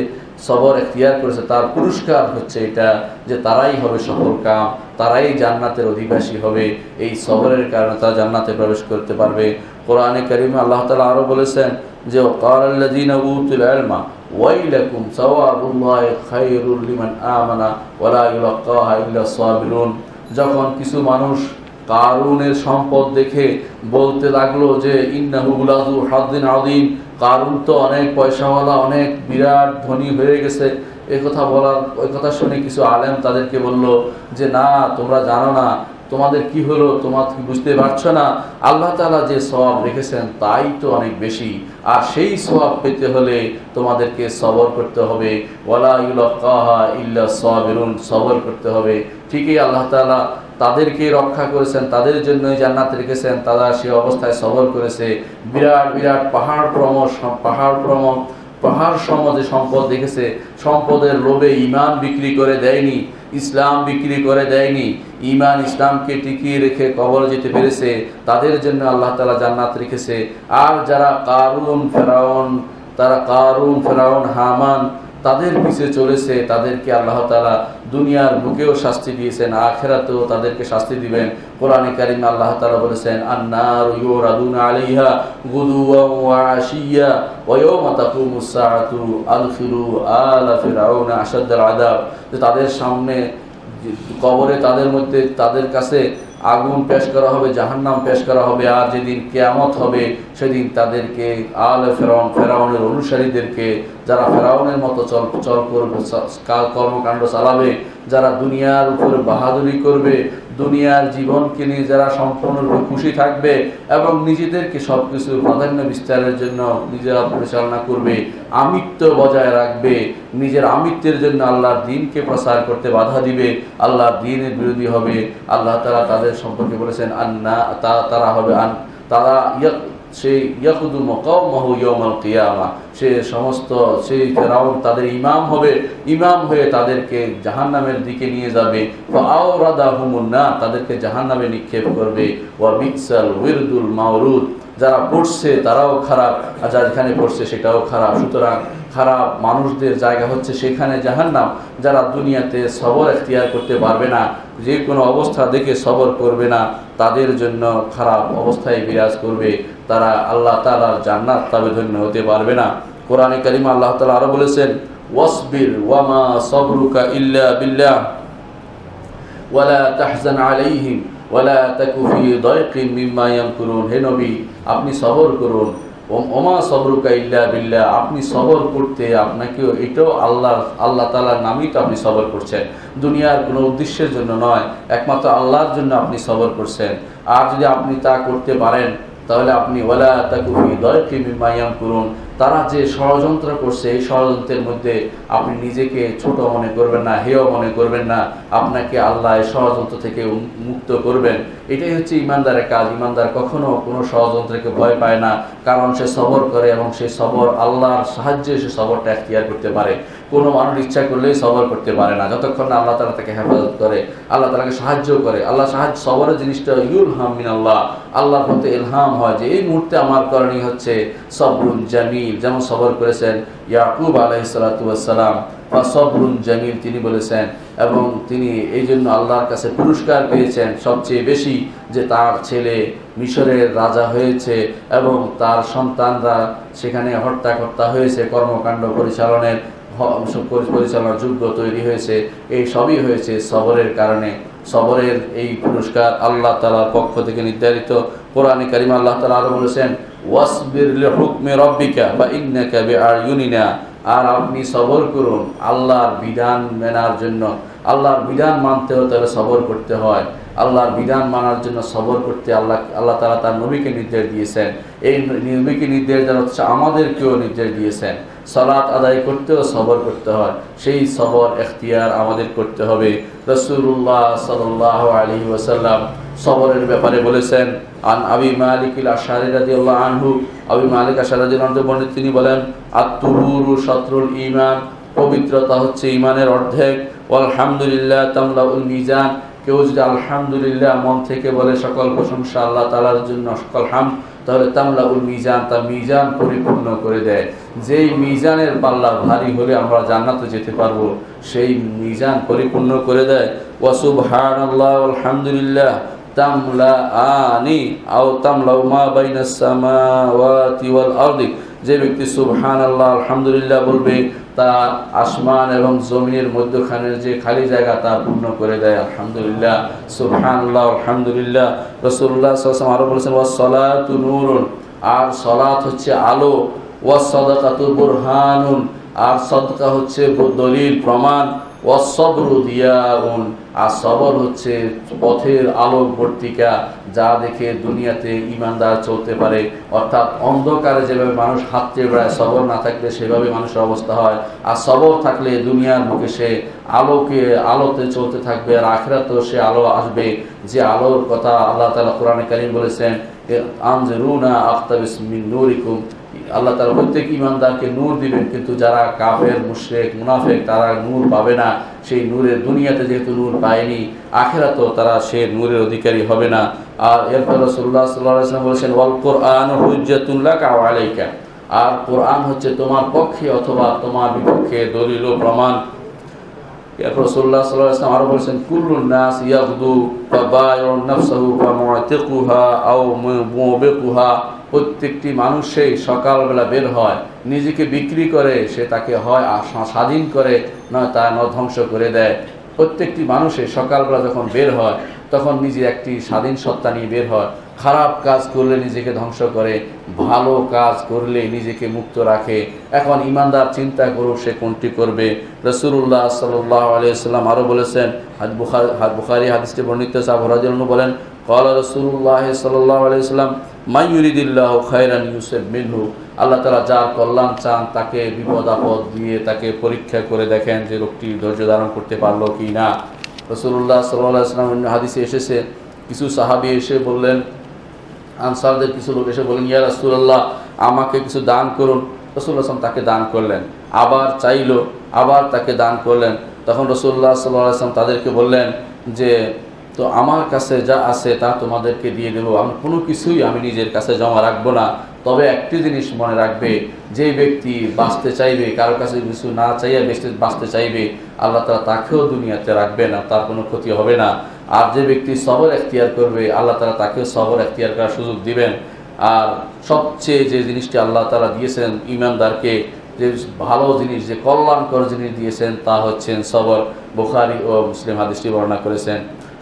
সবর এখতিয়ার করেছে তার পুরস্কার হচ্ছে এটা যে তারাই হবে সফলকাম, তারাই জান্নাতের অধিবাসী হবে। এই সবরের কারণে তারা জান্নাতে প্রবেশ করতে পারবে। কোরআনে কারিমে আল্লাহ তাআলা আরো বলেছেন যে ক্বালাল্লাযীনা উতুল ইলমা ওয়াইলাকুম সাওয়াবুল্লাহি খায়রুল লিমান আমানা ওয়া লা ইউলাক্কাহা ইল্লা সাবিরুন, যখন কিছু মানুষ কারুনের সম্পদ দেখে বলতে লাগলো যে ইন্নাহু লাযু হাদ্দিন আযীম, কারুন তো অনেক পয়সাওয়ালা, অনেক বিরাট ধনী হয়ে গেছে, এই কথা শুনে কিছু আলেম তাদেরকে বলল যে না, তোমরা জানো না তোমাদের কি হলো, তোমরা কি বুঝতে পারছো না, আল্লাহ তাআলা যে সওয়াব রেখেছেন তাই তো অনেক বেশি, আর সেই সওয়াব পেতে হলে তোমাদেরকে সবর করতে হবে। ওয়ালা ইউলাক্কাহা ইল্লা সাবিরুন, সবর করতে হবে। ঠিকই আল্লাহ তাআলা তাদেরকে রক্ষা করেছেন, তাদের জন্যই জান্নাত রেখেছেন, তারা সে অবস্থায় সবর করেছে। বিরাট বিরাট পাহাড় সমাজে সম্পদ দেখেছে, সম্পদের লোভে ঈমান বিক্রি করে দেয়নি, ইসলাম বিক্রি করে দেয়নি, ঈমান ইসলামকে টিকিয়ে রেখে কবরে যেতে পেরেছে, তাদের জন্য আল্লাহ তাআলা জান্নাত রেখেছে। আর যারা কারুন ফেরাউন হামান তাদের পিছে চলেছে, তাদেরকে আল্লাহ তাআলা দুনিয়ার বুকেও শাস্তি দিয়েছেন, আখিরাতেও তাদেরকে শাস্তি দিবেন। কোরআনে কারিমে আল্লাহ তাআলা বলেছেন আন-নারু ইউরাদুনা আলাইহা গুদুওয়ান ওয়া আশিয়্যা ওয়া ইয়াওমা তাকুমুস সাআতু আদখিলু আলা ফিরআউনা আশাদ্দাল আযাব, যে তাদের সামনে কবরে তাদের কাছে আগুন পেশ করা হবে, জাহান্নাম পেশ করা হবে, আর যেদিন কিয়ামত হবে সেদিন তাদেরকে আলে ফেরাউনের অনুসারীদেরকে, যারা ফেরাউনের মতো চল করবে, কর্মকাণ্ড চালাবে, যারা দুনিয়ার উপরে বাহাদুরি করবে, দুনিয়ার জীবনকে নিয়ে যারা সম্পূর্ণরূপে খুশি থাকবে এবং নিজেদেরকে সবকিছুর প্রাধান্য বিস্তারের জন্য নিজেরা পরিচালনা করবে, আমিত্ব বজায় রাখবে, নিজের আমিত্বের জন্য আল্লাহর দ্বীনকে প্রসার করতে বাধা দিবে, আল্লাহর দ্বীনের বিরোধী হবে, আল্লাহ তাআলা তাদের সম্পর্কে বলেছেন সেই ফেরাউন তাদের ইমাম হয়ে তাদেরকে জাহান্নামের দিকে নিয়ে যাবে, তাদেরকে জাহান্নামে নিক্ষেপ করবে। ওয়া বিকসাল উইরদুল মাওরুদ, যারা পড়ছে তারাও খারাপ, আর যারা এখানে পড়ছে সেটাও খারাপ। সুতরাং খারাপ মানুষদের জায়গা হচ্ছে সেখানে জাহান্নাম। যারা দুনিয়াতে সবর এখতিয়ার করতে পারবে না, যে কোনো অবস্থা দেখে সবর করবে না, তাদের জন্য খারাপ অবস্থায় বিরাজ করবে, তারা আল্লাহ তাআলার জান্নাত তাবেধন্য হতে পারবে না। কোরআনে কারিমে আল্লাহ তাআলা আরো বলেছেন, ওয়াসবির ওয়ামা সবরুকা ইল্লা বিল্লাহ ওয়ালা তাহজান আলাইহিম ওয়ালা তাকু ফি দায়কিন মিম্মা ইয়ামকুরুন। হে নবী, আপনি সবর করুন। ওমা সবরুকা ইল্লা বিল্লাহ, আপনি সবর করতে আপনাকেও এটাও আল্লাহ তাআলার নামই তো আপনি সবর করছেন, দুনিয়ার কোনো উদ্দেশ্যের জন্য নয়, একমাত্র আল্লাহর জন্য আপনি সবর করছেন। আর যদি আপনি তা করতে পারেন তাহলে আপনি ওয়ালা তাকু ফি দায়কিন মিম্মা ইয়ামকুরুন, তারা যে ষড়যন্ত্র করছে এই ষড়যন্ত্রের মধ্যে আপনি নিজেকে ছোট মনে করবেন না, হেয় মনে করবেন না, আপনাকে আল্লাহ এই ষড়যন্ত্র থেকে মুক্ত করবেন। এটাই হচ্ছে ইমানদারের কাজ। ইমানদার কখনো কোনো ষড়যন্ত্রকে ভয় পায় না, কারণ সে সবর করে এবং সেই সবর আল্লাহর সাহায্যে সে সবরটা এখতিয়ার করতে পারে। কোনো মানুষ ইচ্ছা করলেই সবর করতে পারে না, যতক্ষণ না আল্লাহ তাআলা তাকে হেফাজত করে, আল্লাহ তাআলাকে সাহায্য করে। আল্লাহ সাহায্য, সবরের জিনিসটা ইউলহাম মিনাল্লাহ, আল্লাহর প্রতি ইলহাম হয় যে এই মুহূর্তে আমার করণীয় হচ্ছে সবরুন জামিল। যেমন সবর করেছেন ইয়াকুব আলাইহিস সালাতু ওয়াস সালাম, বা সবরুন জামিল তিনি বলেছেন, এবং তিনি এই জন্য আল্লাহর কাছে পুরস্কার পেয়েছেন সবচেয়ে বেশি, যে তার ছেলে মিশরের রাজা হয়েছে এবং তার সন্তানরা সেখানে হত্যা হয়েছে, কর্মকাণ্ড পরিচালনার যোগ্য তৈরি হয়েছে। এই সবই হয়েছে সবরের কারণে। সবরের এই পুরস্কার আল্লাহ তাআলার পক্ষ থেকে নির্ধারিত। কোরআনে কারিমে আল্লাহ তাআলা আরো বলেছেন, ওয়াসবির লিহুকমি রাব্বিকা বা ইন্নাকা বিআয়ুনিনা, আর আপনি সবর করুন আল্লাহর বিধান মানার জন্য। আল্লাহর বিধান মানতে হলে তাহলে সবর করতে হয়। আল্লাহর বিধান মানার জন্য সবর করতে আল্লাহ তাআলা তার নবীকে নির্দেশ দিয়েছেন। এই নবীকে নির্দেশ দেওয়া হচ্ছে আমাদেরকেও নির্দেশ দিয়েছেন। সালাত আদায় করতেও সবর করতে হয়, সেই সবর এখতিয়ার আমাদের করতে হবে। রাসূলুল্লাহ সাল্লাল্লাহু আলাইহি ওয়াসাল্লাম সবরের ব্যাপারে বলেছেন, আন আবি মালিক আল-আশআরী রাদিয়াল্লাহু আনহু, আবি মালিক আশআরী রাদিয়াল্লাহু আনহু বর্ণিত, তিনি বলেন, আত-তুহুরু শাতরুল ঈমান, পবিত্রতা হচ্ছে ঈমানের অর্ধেক। ওয়াল হামদুলিল্লাহ তামলাউল মিজান, কেউ যদি আলহামদুলিল্লাহ মন থেকে বলে সকল প্রশংসা আল্লাহ তাআলার জন্য, সকল হামদ, তাহলে তামলাউল মিজান, তার মিজান পরিপূর্ণ করে দেয়। যেই মিজানের পাল্লা ভারী হলে আমরা জান্নাতে যেতে পারবো, সেই মিজান পরিপূর্ণ করে দেয়। ওয়া সুবহানাল্লাহ ওয়াল হামদুলিল্লাহ তামলাআনি আও তামলাউ মা বাইনাস সামাওয়াতি ওয়াল আরদি, যে ব্যক্তি সুবহানাল্লাহ আলহামদুলিল্লাহ বলবে, তা আসমান এবং জমিনের মধ্যখানের যে খালি জায়গা তা পূর্ণ করে দেয়। আলহামদুলিল্লাহ, সুবহানাল্লাহ, আলহামদুলিল্লাহ। রাসূলুল্লাহ সাল্লাল্লাহু আলাইহি ওয়াসাল্লাম আরো বলেছেন, ওয়াস সালাতু নূরুন, আর সালাত হচ্ছে আলো। ওয়াস সাদাকাতু বুরহানুন, আর সাদকা হচ্ছে দলিল প্রমাণ। ওয়াস সাবরু দিয়াউন, আর সবর হচ্ছে পথের আলোকবর্তিকা, যা দেখে দুনিয়াতে ইমানদার চলতে পারে। অর্থাৎ অন্ধকারে যেভাবে মানুষ হাঁটতে বেড়ায়, সবর না থাকলে সেভাবে মানুষের অবস্থা হয়। আর সবর থাকলে দুনিয়ার মুখে সে আলোতে চলতে থাকবে, আর আখিরাতেও সে আলো আসবে, যে আলোর কথা আল্লাহ তাআলা কোরআনে কারীম বলেছেন, আনজিরুনা আখতাবিস মিন নূরিকুম, আল্লাহ তাআলা প্রত্যেক ইমানদারকে নূর দিবেন, কিন্তু যারা কাফের, মুশরিক, মুনাফিক, তারা নূর পাবে না। সেই নূরের দুনিয়াতে যেহেতু নূর পায়নি, আখিরাতেও তারা সে নূরের অধিকারী হবে না। আর এরপর রাসূলুল্লাহ সাল্লাল্লাহু আলাইহি ওয়াসাল্লাম বলেছেন, ওয়াল কুরআনু হুজ্জাতুন লাকা ওয়া আলাইকা, আর কোরআন হচ্ছে তোমার পক্ষে অথবা তোমার বিপক্ষে দলিল ও প্রমাণ। এরপর রাসূলুল্লাহ সাল্লাল্লাহু আলাইহি ওয়াসাল্লাম আরো বলেছেন, কুল্লুন নাস ইয়াগদু ফাবায়ুন নাফসাহু ফামুতিকুহা আও মুবিকুহা, প্রত্যেকটি মানুষই সকালবেলা বের হয়, নিজেকে বিক্রি করে, সে তাকে হয় স্বাধীন করে, নয় তা ধ্বংস করে দেয়। প্রত্যেকটি মানুষই সকালবেলা যখন বের হয় তখন নিজে একটি স্বাধীন সত্তা নিয়ে বের হয়। খারাপ কাজ করলে নিজেকে ধ্বংস করে, ভালো কাজ করলে নিজেকে মুক্ত রাখে। এখন ইমানদার চিন্তা করুক সে কোনটি করবে। রাসূলুল্লাহ সাল্লাল্লাহু আলাইহি ওয়াসাল্লাম আরো বলেছেন, বুখারী হাদিসটি বর্ণিত আছে, আবু হুরায়রা রাদিয়াল্লাহু আনহু বলেন, ক্বালা রাসূলুল্লাহ সাল্লাল্লাহু আলাইহি ওয়াসাল্লাম, মান ইউরিদিল্লাহু খায়রান ইউসিব মিনহু, আল্লাহ তাআলা যার কল্যাণ চান তাকে বিপদ আপদ দিয়ে তাকে পরীক্ষা করে দেখেন যে লোকটি ধৈর্য ধারণ করতে পারলো কি না। রাসূলুল্লাহ সাল্লাল্লাহু আলাইহি ওয়াসাল্লাম হাদিসে এসেছে, কিছু সাহাবী এসে বললেন, আনসারদের কিছু লোক এসে বললেন, ইয়া রাসূলুল্লাহ আমাকে কিছু দান করুন। রাসূলুল্লাহ সাল্লাল্লাহু আলাইহি ওয়াসাল্লাম তাকে দান করলেন, আবার চাইলো, আবার তাকে দান করলেন। তখন রাসূলুল্লাহ সাল্লাল্লাহু আলাইহি ওয়াসাল্লাম তাদেরকে বললেন যে, তো আমার কাছে যা আছে তা তোমাদেরকে দিয়ে দেবো, আমি কোনো কিছুই আমি নিজের কাছে জমা রাখবো না, তবে একটি জিনিস মনে রাখবে, যে ব্যক্তি বাঁচতে চাইবে, কারো কাছে কিছু না চাইয়া বাঁচতে চাইবে, আল্লাহ তাআলা তাকেও দুনিয়াতে রাখবে না, তার কোনো ক্ষতি হবে না। আর যে ব্যক্তি সবর এখতিয়ার করবে, আল্লাহ তাআলা তাকেও সবর এখতিয়ার করার সুযোগ দিবেন। আর সবচেয়ে যে জিনিসটি আল্লাহ তাআলা দিয়েছেন ঈমানদারকে, যে ভালো জিনিস, যে কল্যাণকর জিনিস দিয়েছেন, তা হচ্ছেন সবর। বুখারী ও মুসলিম হাদিসটি বর্ণনা করেছেন।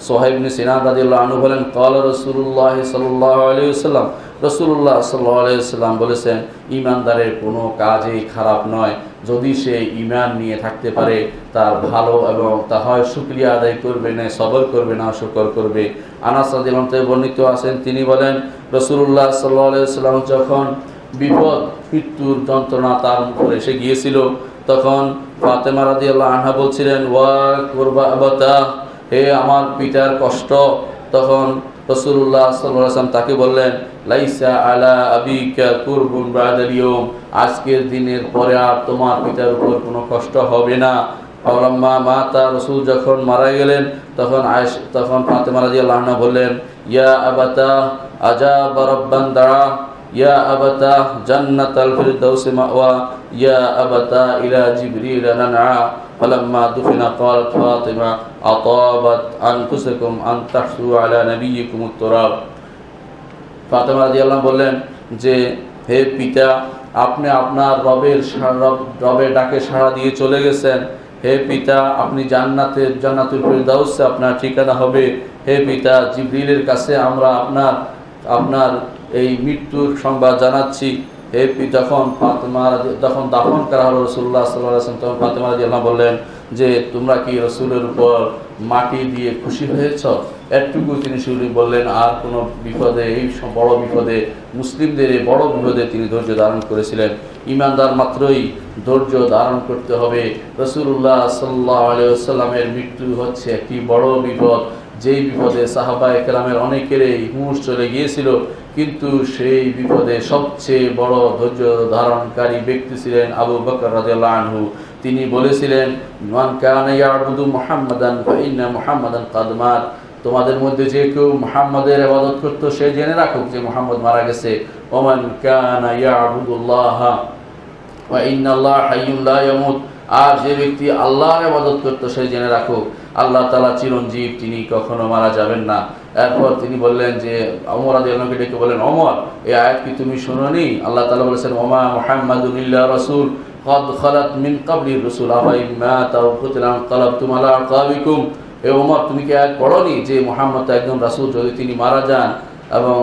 সোহাইব ইবনে সিনান রাদিয়াল্লাহু আনহু বলেন, ক্বালা রাসূলুল্লাহ সাল্লাল্লাহু আলাইহি ওয়াসাল্লাম, রাসূলুল্লাহ সাল্লাল্লাহু আলাইহি ওয়াসাল্লাম বলেছেন, ঈমানদারের কোনো কাজই খারাপ নয় যদি সে ঈমান নিয়ে থাকতে পারে। তার ভালো, এবং তা হয় শুকরিয়া আদায় করবে না, সবর করবে না, শুকর করবে। আনাস রাদিয়াল্লাহু আনহু বর্ণিত আছেন, তিনি বলেন, রাসূলুল্লাহ সাল্লাল্লাহু আলাইহি ওয়াসাল্লাম যখন বিপদ, মৃত্যুর যন্ত্রণা তার উপর এসে গিয়েছিল, তখন ফাতেমা রাদিয়াল্লাহু আনহা বলছিলেন, ওয়া কুরবা আবাতা, হে আমার পিতার কষ্ট। তখন রাসূলুল্লাহ সাল্লাল্লাহু আলাইহি ওয়াসাল্লাম তাকে বললেন, লাইসা আলা আবিকা কুরবুন বাদাল ইয়াউম, আজকের দিনের পরে আর তোমার পিতার উপর কোনো কষ্ট হবে না। ফালাম্মা মাতা, রাসূল যখন মারা গেলেন, তখন ফাতেমা রাদিয়াল্লাহু আনহা বললেন, ইয়া আবাতা আজাবা রাব্বান দাআ, ইয়া আবাতা জান্নাতাল ফিরদাউসি মাওয়া, ইয়া আবাতা ইলা জিবরিল নানআ। ফালাম্মা দুফিনা ক্বালাত ফাতিমা আতাবাত আনফুসাকুম আন তাহসু আলা নাবিয়্যিকুমুত তুরাব। ফাতিমা রাদিয়াল্লাহু আনহা বললেন যে, হে পিতা, আপনি আপনার রবের ডাকে সাড়া দিয়ে চলে গেছেন। হে পিতা, আপনি জান্নাতুল ফিরদাউসে আপনার ঠিকানা হবে। হে পিতা, জিবরিলের কাছে আমরা আপনার এই মৃত্যুর সংবাদ জানাচ্ছি। হে পিতা, যখন দাফন করা হলো রাসূলুল্লাহ সাল্লাল্লাহু আলাইহি ওয়াসাল্লাম, তখন ফাতিমা রাদিয়াল্লাহু আনহা বললেন যে, তোমরা কি রাসূলের উপর মাটি দিয়ে খুশি হয়েছ? এটুকু তিনি শুধু বললেন। আর কোনো বিপদে, এই বড় বিপদে, মুসলিমদের এই বড় বিপদে তিনি ধৈর্য ধারণ করেছিলেন। ঈমানদার মাত্রই ধৈর্য ধারণ করতে হবে। রাসূলুল্লাহ সাল্লাল্লাহু আলাইহি ওয়াসাল্লামের মৃত্যু হচ্ছে একটি বড় বিপদ, যেই বিপদে সাহাবায়ে কেরামের অনেকেরই হুঁশ চলে গিয়েছিল, কিন্তু সেই বিপদে সবচেয়ে বড় ধৈর্য ধারণকারী ব্যক্তি ছিলেন আবু বকর রাদিয়াল্লাহু আনহু। তিনি বলেছিলেন, মান কানা ইয়াবুদু মুহাম্মাদান ফা ইন্না মুহাম্মাদান কাদ মাত, তোমাদের মধ্যে যে কেউ মুহাম্মাদের ইবাদত করত, সে জেনে রাখুক যে মুহাম্মদ মারা গেছে। ওমান কানা ইয়াবুদুল্লাহ ওয়া ইন্নাল্লাহা হাইয়্যুন লা ইয়ামুত, আর যে ব্যক্তি আল্লাহর ইবাদত করত, সে জেনে রাখুক আল্লাহ তাআলা চিরঞ্জীব, তিনি কখনো মারা যাবেন না। এরপর তিনি বললেন যে, ওমর রাদিয়াল্লাহু আনহুকে ডেকে বলেন, ওমর, এই আয়াত কি তুমি শুনোনি? আল্লাহ তাআলা বলেছেন, ওমা মুহাম্মাদুন ইল্লা রাসূল ক্বাদ খালাত মিন ক্বাবলির রাসূল আফা ইন মাতা আও কুতিলা ইনকালাবতুম আলা আকাবিকুম। হে ওমর, তুমি কি আয়াত পড়োনি যে মুহাম্মদ একজন রাসূল, যদি তিনি মারা যান এবং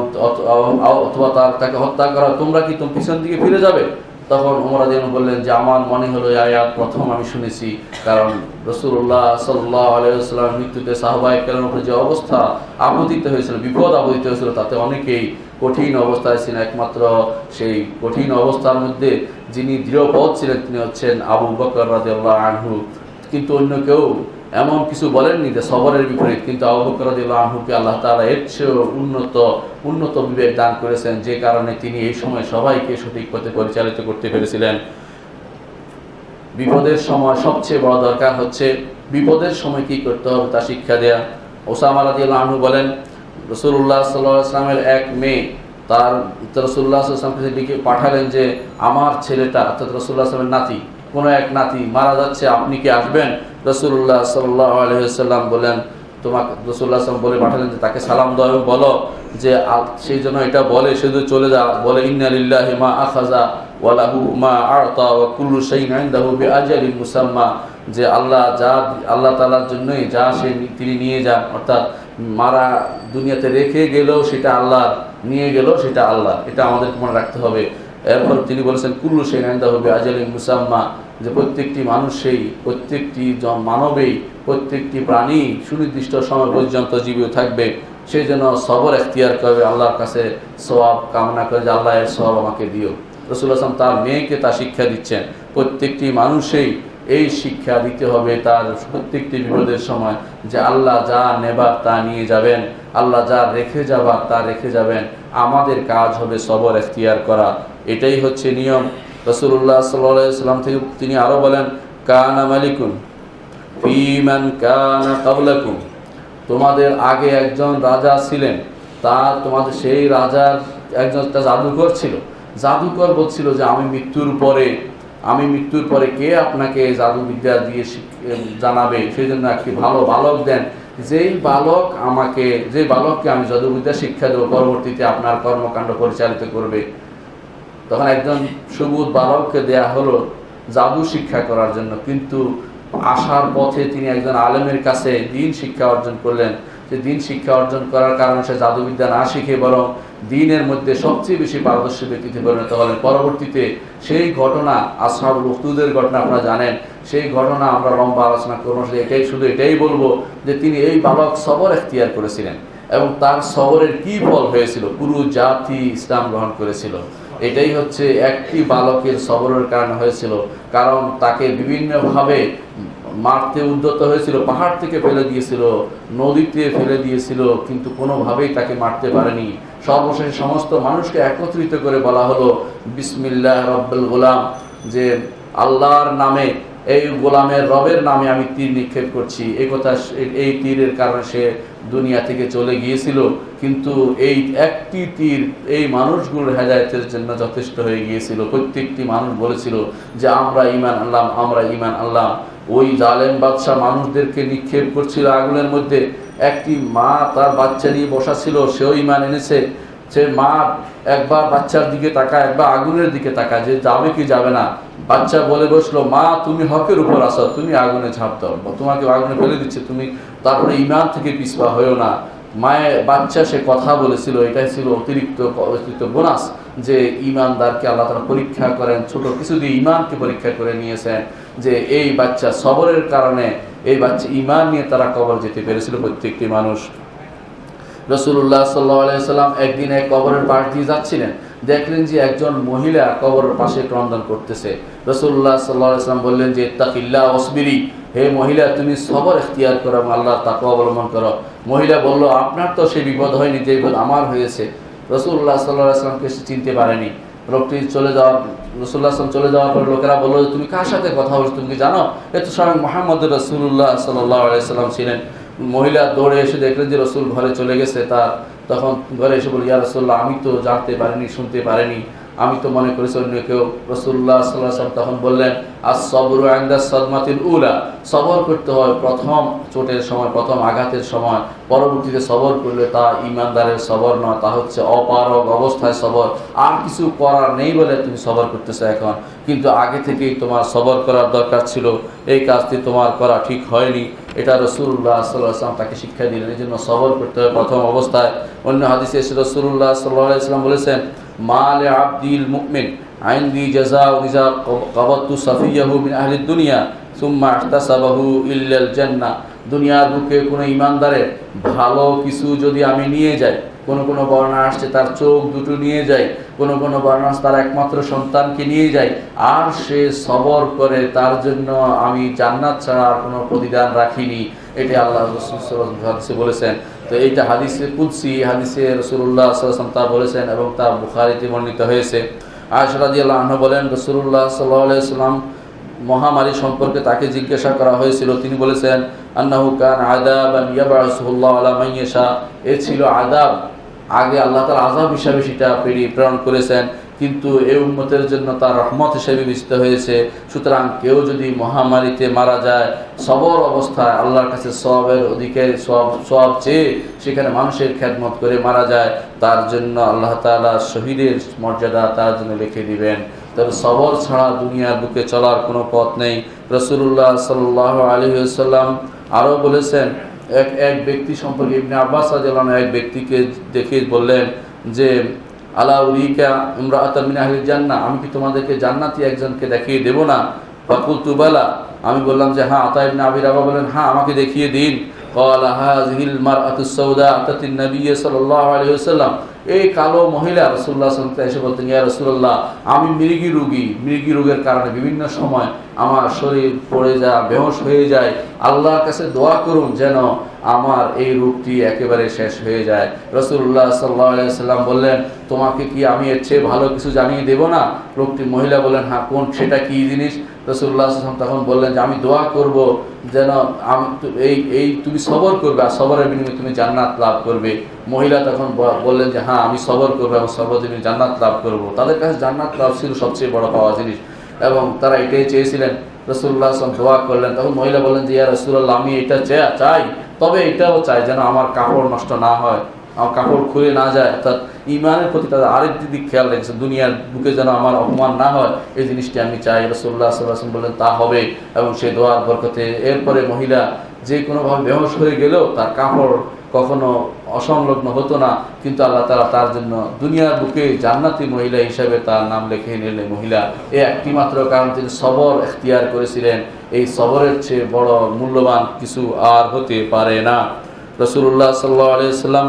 অথবা তাকে হত্যা করা, তোমরা কি পিছন দিকে ফিরে যাবে? তখন ওমর রাদিয়াল্লাহু আনহু বললেন যে, আমার মনে হলো এই আয়াত প্রথম আমি শুনেছি, কারণ রাসূলুল্লাহ সাল্লাল্লাহু আলাইহি ওয়াসাল্লামের মৃত্যুতে সাহাবায়ে কেরামের উপর যে অবস্থা আপতিত হয়েছিল, বিপদ আপতিত হয়েছিল, তাতে অনেকেই কঠিন অবস্থায় ছিলেন। একমাত্র সেই কঠিন অবস্থার মধ্যে যিনি দৃঢ়পদ ছিলেন, তিনি হচ্ছেন আবু বকর রাদিয়াল্লাহু আনহু। কিন্তু অন্য কেউ এমন কিছু বলেননি যে সবরের বিপরীত, কিন্তু আবু বকর রাদিয়াল্লাহু আনহুকে আল্লাহ তাআলা এর চেয়েও উন্নত বিবেক দান করেছেন, যে কারণে তিনি এই সময় সবাইকে সঠিক পথে পরিচালিত করতে পেরেছিলেন। বিপদের সময় সবচেয়ে বড় দরকার হচ্ছে বিপদের সময় কি করতে হবে তা শিক্ষা দেয়া। ওসামা রাদিয়াল্লাহু আনহু বলেন, রাসূলুল্লাহ সাল্লাল্লাহু আলাইহি ওয়াসাল্লামের এক মেয়ে রাসূলুল্লাহ সাল্লাল্লাহু আলাইহি ওয়াসাল্লামকে ডেকে পাঠালেন যে, আমার ছেলেটা, অর্থাৎ রাসূলুল্লাহ সাল্লাল্লাহু আলাইহি ওয়াসাল্লামের নাতি, কোনো এক নাতি মারা যাচ্ছে, আপনি কি আসবেন? রাসূলুল্লাহ সাল্লাল্লাহু আলাইহি ওয়াসাল্লাম বলেন, তোমাকে রাসূলুল্লাহ সাল্লাল্লাহু আলাইহি ওয়াসাল্লাম বলে পাঠালেন যে তাকে সালাম দাও এবং বলো যে, সেই জন্য এটা বলে শুধু চলে যা, বলে ইন্না লিল্লাহি মা আখাযা ওয়া লাহু মা আ'তা ওয়া কুল্লু শাইইন ইনদাহু বিআজালিন মুসাম্মা, যে আল্লাহ তাআলার জন্যই যা তিনি নিয়ে যান, অর্থাৎ মারা দুনিয়াতে রেখে গেলেও সেটা আল্লাহ, নিয়ে গেলেও সেটা আল্লাহ, এটা আমাদেরকে মনে রাখতে হবে। এরপর তিনি বলেছেন কুল্লু শাইইন ইনদাহু বিআজালিন মুসাম্মা, যে প্রত্যেকটি মানুষেই, প্রত্যেকটি মানবেই, প্রত্যেকটি প্রাণী সুনির্দিষ্ট সময় পর্যন্ত জীবিত থাকবে। সেই জন্য সবর এখতিয়ার করবে, আল্লাহর কাছে সওয়াব কামনা করে যে আল্লাহ এর সওয়াব আমাকে দিও। রাসূলুল্লাহ সাল্লাল্লাহু আলাইহি ওয়াসাল্লাম তার মেয়েকে তা শিক্ষা দিচ্ছেন। প্রত্যেকটি মানুষেই এই শিক্ষা দিতে হবে তার প্রত্যেকটি বিপদের সময়, যে আল্লাহ যা নেবার তা নিয়ে যাবেন, আল্লাহ যা রেখে যাবার তা রেখে যাবেন, আমাদের কাজ হবে সবর এখতিয়ার করা। এটাই হচ্ছে নিয়ম। রাসূলুল্লাহ সাল্লাল্লাহু আলাইহি ওয়াসাল্লাম থেকে তিনি আরো বলেন, কানা মালিকুন ফি মান কানা ক্বাবলাকুম, তোমাদের আগে একজন রাজা ছিলেন, তোমাদের সেই রাজার একজন জাদুকর ছিল, জাদুকর বলছিল যে আমি মৃত্যুর পরে কে আপনাকে জাদুবিদ্যা দিয়ে জানাবে, সেই জন্য একটি ভালো বালক দেন, যে বালককে আমি জাদুবিদ্যা শিক্ষা দেবো, পরবর্তীতে আপনার কর্মকাণ্ড পরিচালিত করবে। তখন একজন সবুজ বালককে দেয়া হলো জাদু শিক্ষা করার জন্য, কিন্তু আসার পথে তিনি একজন আলেমের কাছে দিন শিক্ষা অর্জন করলেন। যে দিন শিক্ষা অর্জন করার কারণে সে জাদুবিদ্যা না শিখে বরং দিনের মধ্যে সবচেয়ে বেশি পারদর্শী ব্যক্তিতে পরিণত হলেন। পরবর্তীতে সেই ঘটনা, আসহাবুল উখদুদের ঘটনা আপনারা জানেন, সেই ঘটনা আমরা লম্বা আলোচনা করবো। এটাই বলবো যে তিনি এই বালক সবর এখতিয়ার করেছিলেন এবং তার সবরের কি ফল হয়েছিল, পুরো জাতি ইসলাম গ্রহণ করেছিল। এটাই হচ্ছে একটি বালকের সবরের কারণ হয়েছিল, কারণ তাকে বিভিন্নভাবে মারতে উদ্যত হয়েছিল, পাহাড় থেকে ফেলে দিয়েছিল, নদীতে ফেলে দিয়েছিল, কিন্তু কোনোভাবেই তাকে মারতে পারেনি। সর্বশেষে সমস্ত মানুষকে একত্রিত করে বলা হলো বিসমিল্লাহ রব্বুল গোলাম, যে আল্লাহর নামে, এই গোলামের রবের নামে আমি তীর নিক্ষেপ করছি। এই তীরের কারণে সে দুনিয়া থেকে চলে গিয়েছিল, কিন্তু এই একটি তীর এই মানুষগুলোর হেদায়েতের জন্য যথেষ্ট হয়ে গিয়েছিল। প্রত্যেকটি মানুষ বলেছিল যে আমরা ঈমান আনলাম। ওই জালেম বাদশা মানুষদেরকে নিক্ষেপ করছিল আগুনের মধ্যে। একটি মা তার বাচ্চা নিয়ে বসা ছিল, সেও ঈমান এনেছে। সে মা একবার বাচ্চার দিকে তাকায়, একবার আগুনের দিকে তাকায় যে যাবে কি যাবে না। বাচ্চা বলে বসলো, মা তুমি হকের উপর আসো, তুমি আগুনে ঝাঁপ দাও, তোমাকে আগুনে ফেলে দিচ্ছে, তুমি তারপরে ঈমান থেকে পিছপা হয়েও না। বাচ্চা সে কথা বলেছিল, এটাই ছিল অতিরিক্ত বোনাস, যে ঈমানদারকে আল্লাহ তাআলা পরীক্ষা করেন, ছোট কিছু দিয়ে ঈমানকে পরীক্ষা করে নিয়েছেন। যে এই বাচ্চা সবরের কারণে এই বাচ্চা ঈমান নিয়ে তারা কবর যেতে পেরেছিল প্রত্যেকটি মানুষ। রাসূলুল্লাহ সাল্লাল্লাহু আলাইহি সাল্লাম একদিন এক কবরের পাশ দিয়ে যাচ্ছিলেন, দেখলেন যে একজন মহিলা কবরের পাশে ক্রন্দন করতেছে। রাসূলুল্লাহ সাল্লাল্লাহু আলাইহি সাল্লাম বললেন যে ইত্তাকিল্লাহ ওয়াসবিরি, হে মহিলা তুমি সবর ইখতিয়ার করো এবং আল্লাহর তাকওয়া অবলম্বন করো। মহিলা বলল, আপনার তো সেই বিপদ হয়নি যে বিপদ আমার হয়েছে। রাসূলুল্লাহ সাল্লাল্লাহু আলাইহি সাল্লামকে চিনতে পারেনি। লোকটি রাসূলুল্লাহ চলে যাওয়ার পর লোকেরা বলল, তুমি কার সাথে কথা বলছো, তুমি কি জানো এ তো স্বয়ং মুহাম্মদ রাসূলুল্লাহ সাল্লাল্লাহু আলাইহি সাল্লাম ছিলেন। মহিলা দৌড়ে এসে দেখলেন যে রাসূল ঘরে চলে গেছে। তখন ঘরে এসে বলি, ইয়া রাসূলুল্লাহ আমি তো জানতে পারিনি, শুনতে পারিনি, আমি তো মনে করেছি অন্য কেউ। রাসূলুল্লাহ সাল্লাল্লাহু আলাইহি ওয়াসাল্লাম তখন বললেন, আস-সাবরু ইনদা সাদমাতিল উলা, সবর করতে হয় প্রথম চোটের সময়, প্রথম আঘাতের সময়। পরবর্তীতে সবর করলে তা ঈমানদারের সবর নয়, তা হচ্ছে অপারগ অবস্থায় সবর। আর কিছু করার নেই বলে তুমি সবর করতেছো এখন, কিন্তু আগে থেকেই তোমার সবর করার দরকার ছিল, এই কাজটি তোমার করা ঠিক হয়নি। এটা রাসূলুল্লাহ সাল্লাল্লাহু আলাইহি ওয়াসাল্লাম তাকে শিক্ষা দিলেন, এই জন্য সবর করতে হয় প্রথম অবস্থায়। অন্য হাদিসে এসে রাসূলুল্লাহ সাল্লাল্লাহু আলাইহি ওয়াসাল্লাম বলেছেন, মা লি আবদিল মুমিন আইনদি জাযাউ ইযা কাবাতু সাফিয়াহু মিন আহলিদ দুনিয়া সুম্মা ইহতাসাবাহু ইল্লাল জান্নাহ। দুনিয়ার বুকে কোনো ঈমানদারের ভালো কিছু যদি আমি নিয়ে যাই, কোনো বর্ণনা আসছে তার চোখ দুটো নিয়ে যাই, কোনো বর্ণনা তার একমাত্র সন্তানকে নিয়ে যাই, আর সে সবর করে, তার জন্য আমি জান্নাত ছাড়া আর কোনো প্রতিদান রাখিনি। এটা আল্লাহ রাসূল সাল্লাল্লাহু আলাইহি ওয়াসাল্লাম বলেছেন। তো এইটা হাদিসে কুদসি, হাদিসে রাসূলুল্লাহ সাল্লাল্লাহু আলাইহি ওয়াসাল্লাম তা বলেছেন এবং তা বুখারীতে বর্ণিত হয়েছে। আয়েশা রাদিয়াল্লাহু আনহা বলেন, রাসূলুল্লাহ সাল্লাল্লাহু আলাইহি ওয়াসাল্লাম মহামারী সম্পর্কে তাকে জিজ্ঞাসা করা হয়েছিল, তিনি বলেছেন, আন্নাহু কানা আযাবান ইয়াবআসুহুল্লাহু আলা মান ইয়াশা, এ ছিল আযাব, আগে আল্লাহ তাআলা আযাব হিসাবে সেটা প্রেরণ করেছেন, কিন্তু এই উম্মতের জন্য তার রহমত হিসেবে বিবেচিত হয়েছে। সুতরাং কেউ যদি মহামারীতে মারা যায় সবর অবস্থায়, আল্লাহর কাছে সওয়াবের অধিকারী, সওয়াব চেয়ে সেখানে মানুষের খেদমত করে মারা যায়, তার জন্য আল্লাহ তাআলা শহীদের মর্যাদা তার জন্য লিখে দিবেন। তবে সবর ছাড়া দুনিয়ার বুকে চলার কোনো পথ নেই। রাসূলুল্লাহ সাল্লাল্লাহু আলাইহি ওয়াসাল্লাম আরও বলেছেন, এক ব্যক্তি সম্পর্কে ইবনে আব্বাস রাদিয়াল্লাহু আনহু এক ব্যক্তিকে দেখে বললেন যে, আলা উরিকা ইমরাআতান মিন আহলিল জান্নাহ, আমি কি তোমাদেরকে জান্নাতি একজনকে দেখিয়ে দেব না? ফাকুলতু বালা, আমি বললাম যে হ্যাঁ। আতা ইবনে আবি রাবা বলেন, হ্যাঁ আমাকে দেখিয়ে দিন। ক্বালা হাযিহিল মারআতুস সাউদা আতাতিন নবী সাল্লাল্লাহু আলাইহি ওয়াসাল্লাম, এই কালো মহিলা রাসূলুল্লাহ সাল্লাল্লাহু আলাইহি ওয়াসাল্লাম এসে বলতেন, ইয়া রাসূলুল্লাহ আমি মৃগী রোগের কারণে বিভিন্ন সময় আমার শরীর পড়ে যায়, বেহুশ হয়ে যায়, আল্লাহর কাছে দোয়া করুন যেন আমার এই রোগটি একেবারে শেষ হয়ে যায়। রাসূলুল্লাহ সাল্লাল্লাহু আলাইহি ওয়াসাল্লাম বললেন, তোমাকে কি আমি এর চেয়ে ভালো কিছু জানিয়ে দেব না? লোকটি মহিলা বলেন, হ্যাঁ কোন সেটা কি জিনিস? রাসূলুল্লাহ সাল্লাল্লাহু আলাইহি ওয়াসাল্লাম তখন বললেন যে আমি দোয়া করব যেন এই তুমি সবর করবে আর সবরের বিনিময়ে তুমি জান্নাত লাভ করবে। মহিলা তখন বললেন যে হ্যাঁ আমি সবর করবো এবং সবরের বিনিময়ে জান্নাত লাভ করব। তাদের কাছে জান্নাত লাভ ছিল সবচেয়ে বড় পাওয়া জিনিস এবং তারা এটাই চেয়েছিলেন। রাসূলুল্লাহ সাল্লাল্লাহু আলাইহি ওয়াসাল্লাম দোয়া করলেন, তখন মহিলা বললেন যে ইয়া রাসূলুল্লাহ আমি এটা চাই, তবে এটাও চাই যেন আমার কাপড় নষ্ট না হয়, আমার কাপড় খুলে না যায়, অর্থাৎ ইমানের প্রতি তাদের আরেকটি দিক খেয়াল রেখেছে, দুনিয়ার বুকে যেন আমার অপমান না হয়, এই জিনিসটি আমি চাই। রাসূলুল্লাহ সাল্লাল্লাহু আলাইহি ওয়াসাল্লাম বললেন তা হবে, এবং সেই দোয়ার বরকতে এরপরে মহিলা যে কোনোভাবে বেহুশ হয়ে গেলেও তার কাপড় কখনো অসংলগ্ন হতো না, কিন্তু আল্লাহ তাআলা তার জন্য দুনিয়ার বুকে জান্নাতি মহিলা হিসাবে তার নাম লিখে নিলেন। মহিলা এই একটি মাত্র কারণ তিনি সবর এখতিয়ার করেছিলেন, এই সবরের চেয়ে বড় মূল্যবান কিছু আর হতে পারে না। রাসূলুল্লাহ সাল্লাল্লাহু আলাইহি ওয়াসাল্লাম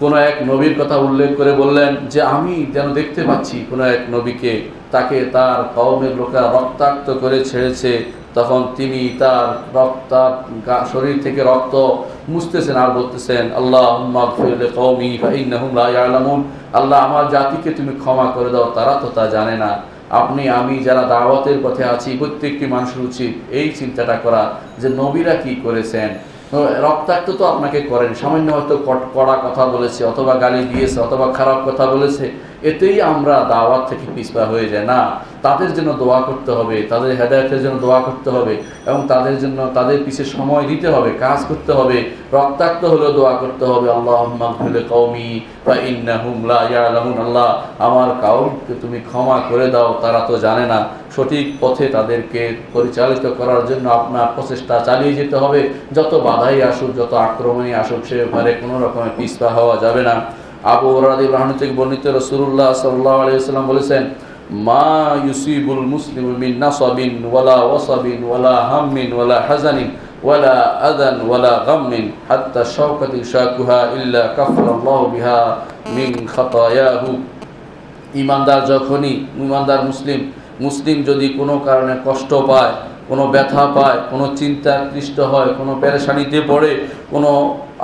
কোনো এক নবীর কথা উল্লেখ করে বললেন যে আমি যেন দেখতে পাচ্ছি কোনো এক নবীকে, তাকে তার কওমের লোকেরা রক্তাক্ত করে ছেড়েছে, তখন তিনি তার শরীর থেকে রক্ত মুছতেছেন আর বলতেছেন আল্লাহুম্মা গফির লিকওমি ফাইন্নাহুম লা ইয়ালামুন, আল্লাহ আমার জাতিকে তুমি ক্ষমা করে দাও, তারা তো তা জানে না। আমি যারা দাওয়াতের পথে আছি প্রত্যেকটি মানুষের উচিত এই চিন্তাটা করা যে নবীরা কি করেছেন। রক্তাক্ত তো আপনাকে করেন, সামান্য হয়তো কড়া কথা বলেছে অথবা গালি দিয়েছে অথবা খারাপ কথা বলেছে, এতেই আমরা দাওয়াত থেকে পিছপা হয়ে যায় না। তাদের জন্য দোয়া করতে হবে, তাদের হেদায়েতের জন্য দোয়া করতে হবে এবং তাদের জন্য তাদের পিছে সময় দিতে হবে, কাজ করতে হবে, রক্তাক্ত হলেও দোয়া করতে হবে। আল্লাহুম্মা গফির লিকওমি ফাইন্নাহুম লা ইয়ালামুন, আল্লাহ আমার কওমকে তুমি ক্ষমা করে দাও, তারা তো জানে না। সঠিক পথে তাদেরকে পরিচালিত করার জন্য আপনার প্রচেষ্টা চালিয়ে যেতে হবে, যত বাধাই আসুক যত আক্রমণই আসুক সে ব্যাপারে কোনো রকমের পিছপা হওয়া যাবে না। আবু হুরায়রা রাদিয়াল্লাহু আনহু থেকে বর্ণিত রাসূলুল্লাহ সাল্লাল্লাহু আলাইহি ওয়াসাল্লাম বলেছেন মা ইউসিবুল মুসলিমু মিন নাসাবিন ওয়ালা ওয়াসাবিন ওয়ালা হাম্মিন ওয়ালা হাজানিন ওয়ালা আযান ওয়ালা গাম্মিন হাত্তা শাওকাতি শাকুহা ইল্লা কাফারাল্লাহু বিহা মিন খাতায়াহু। ইমানদার মুসলিম যদি কোনো কারণে কষ্ট পায়, কোনো ব্যথা পায়, কোনো চিন্তাক্লিষ্ট হয়, কোনো পেরেশানিতে পড়ে, কোনো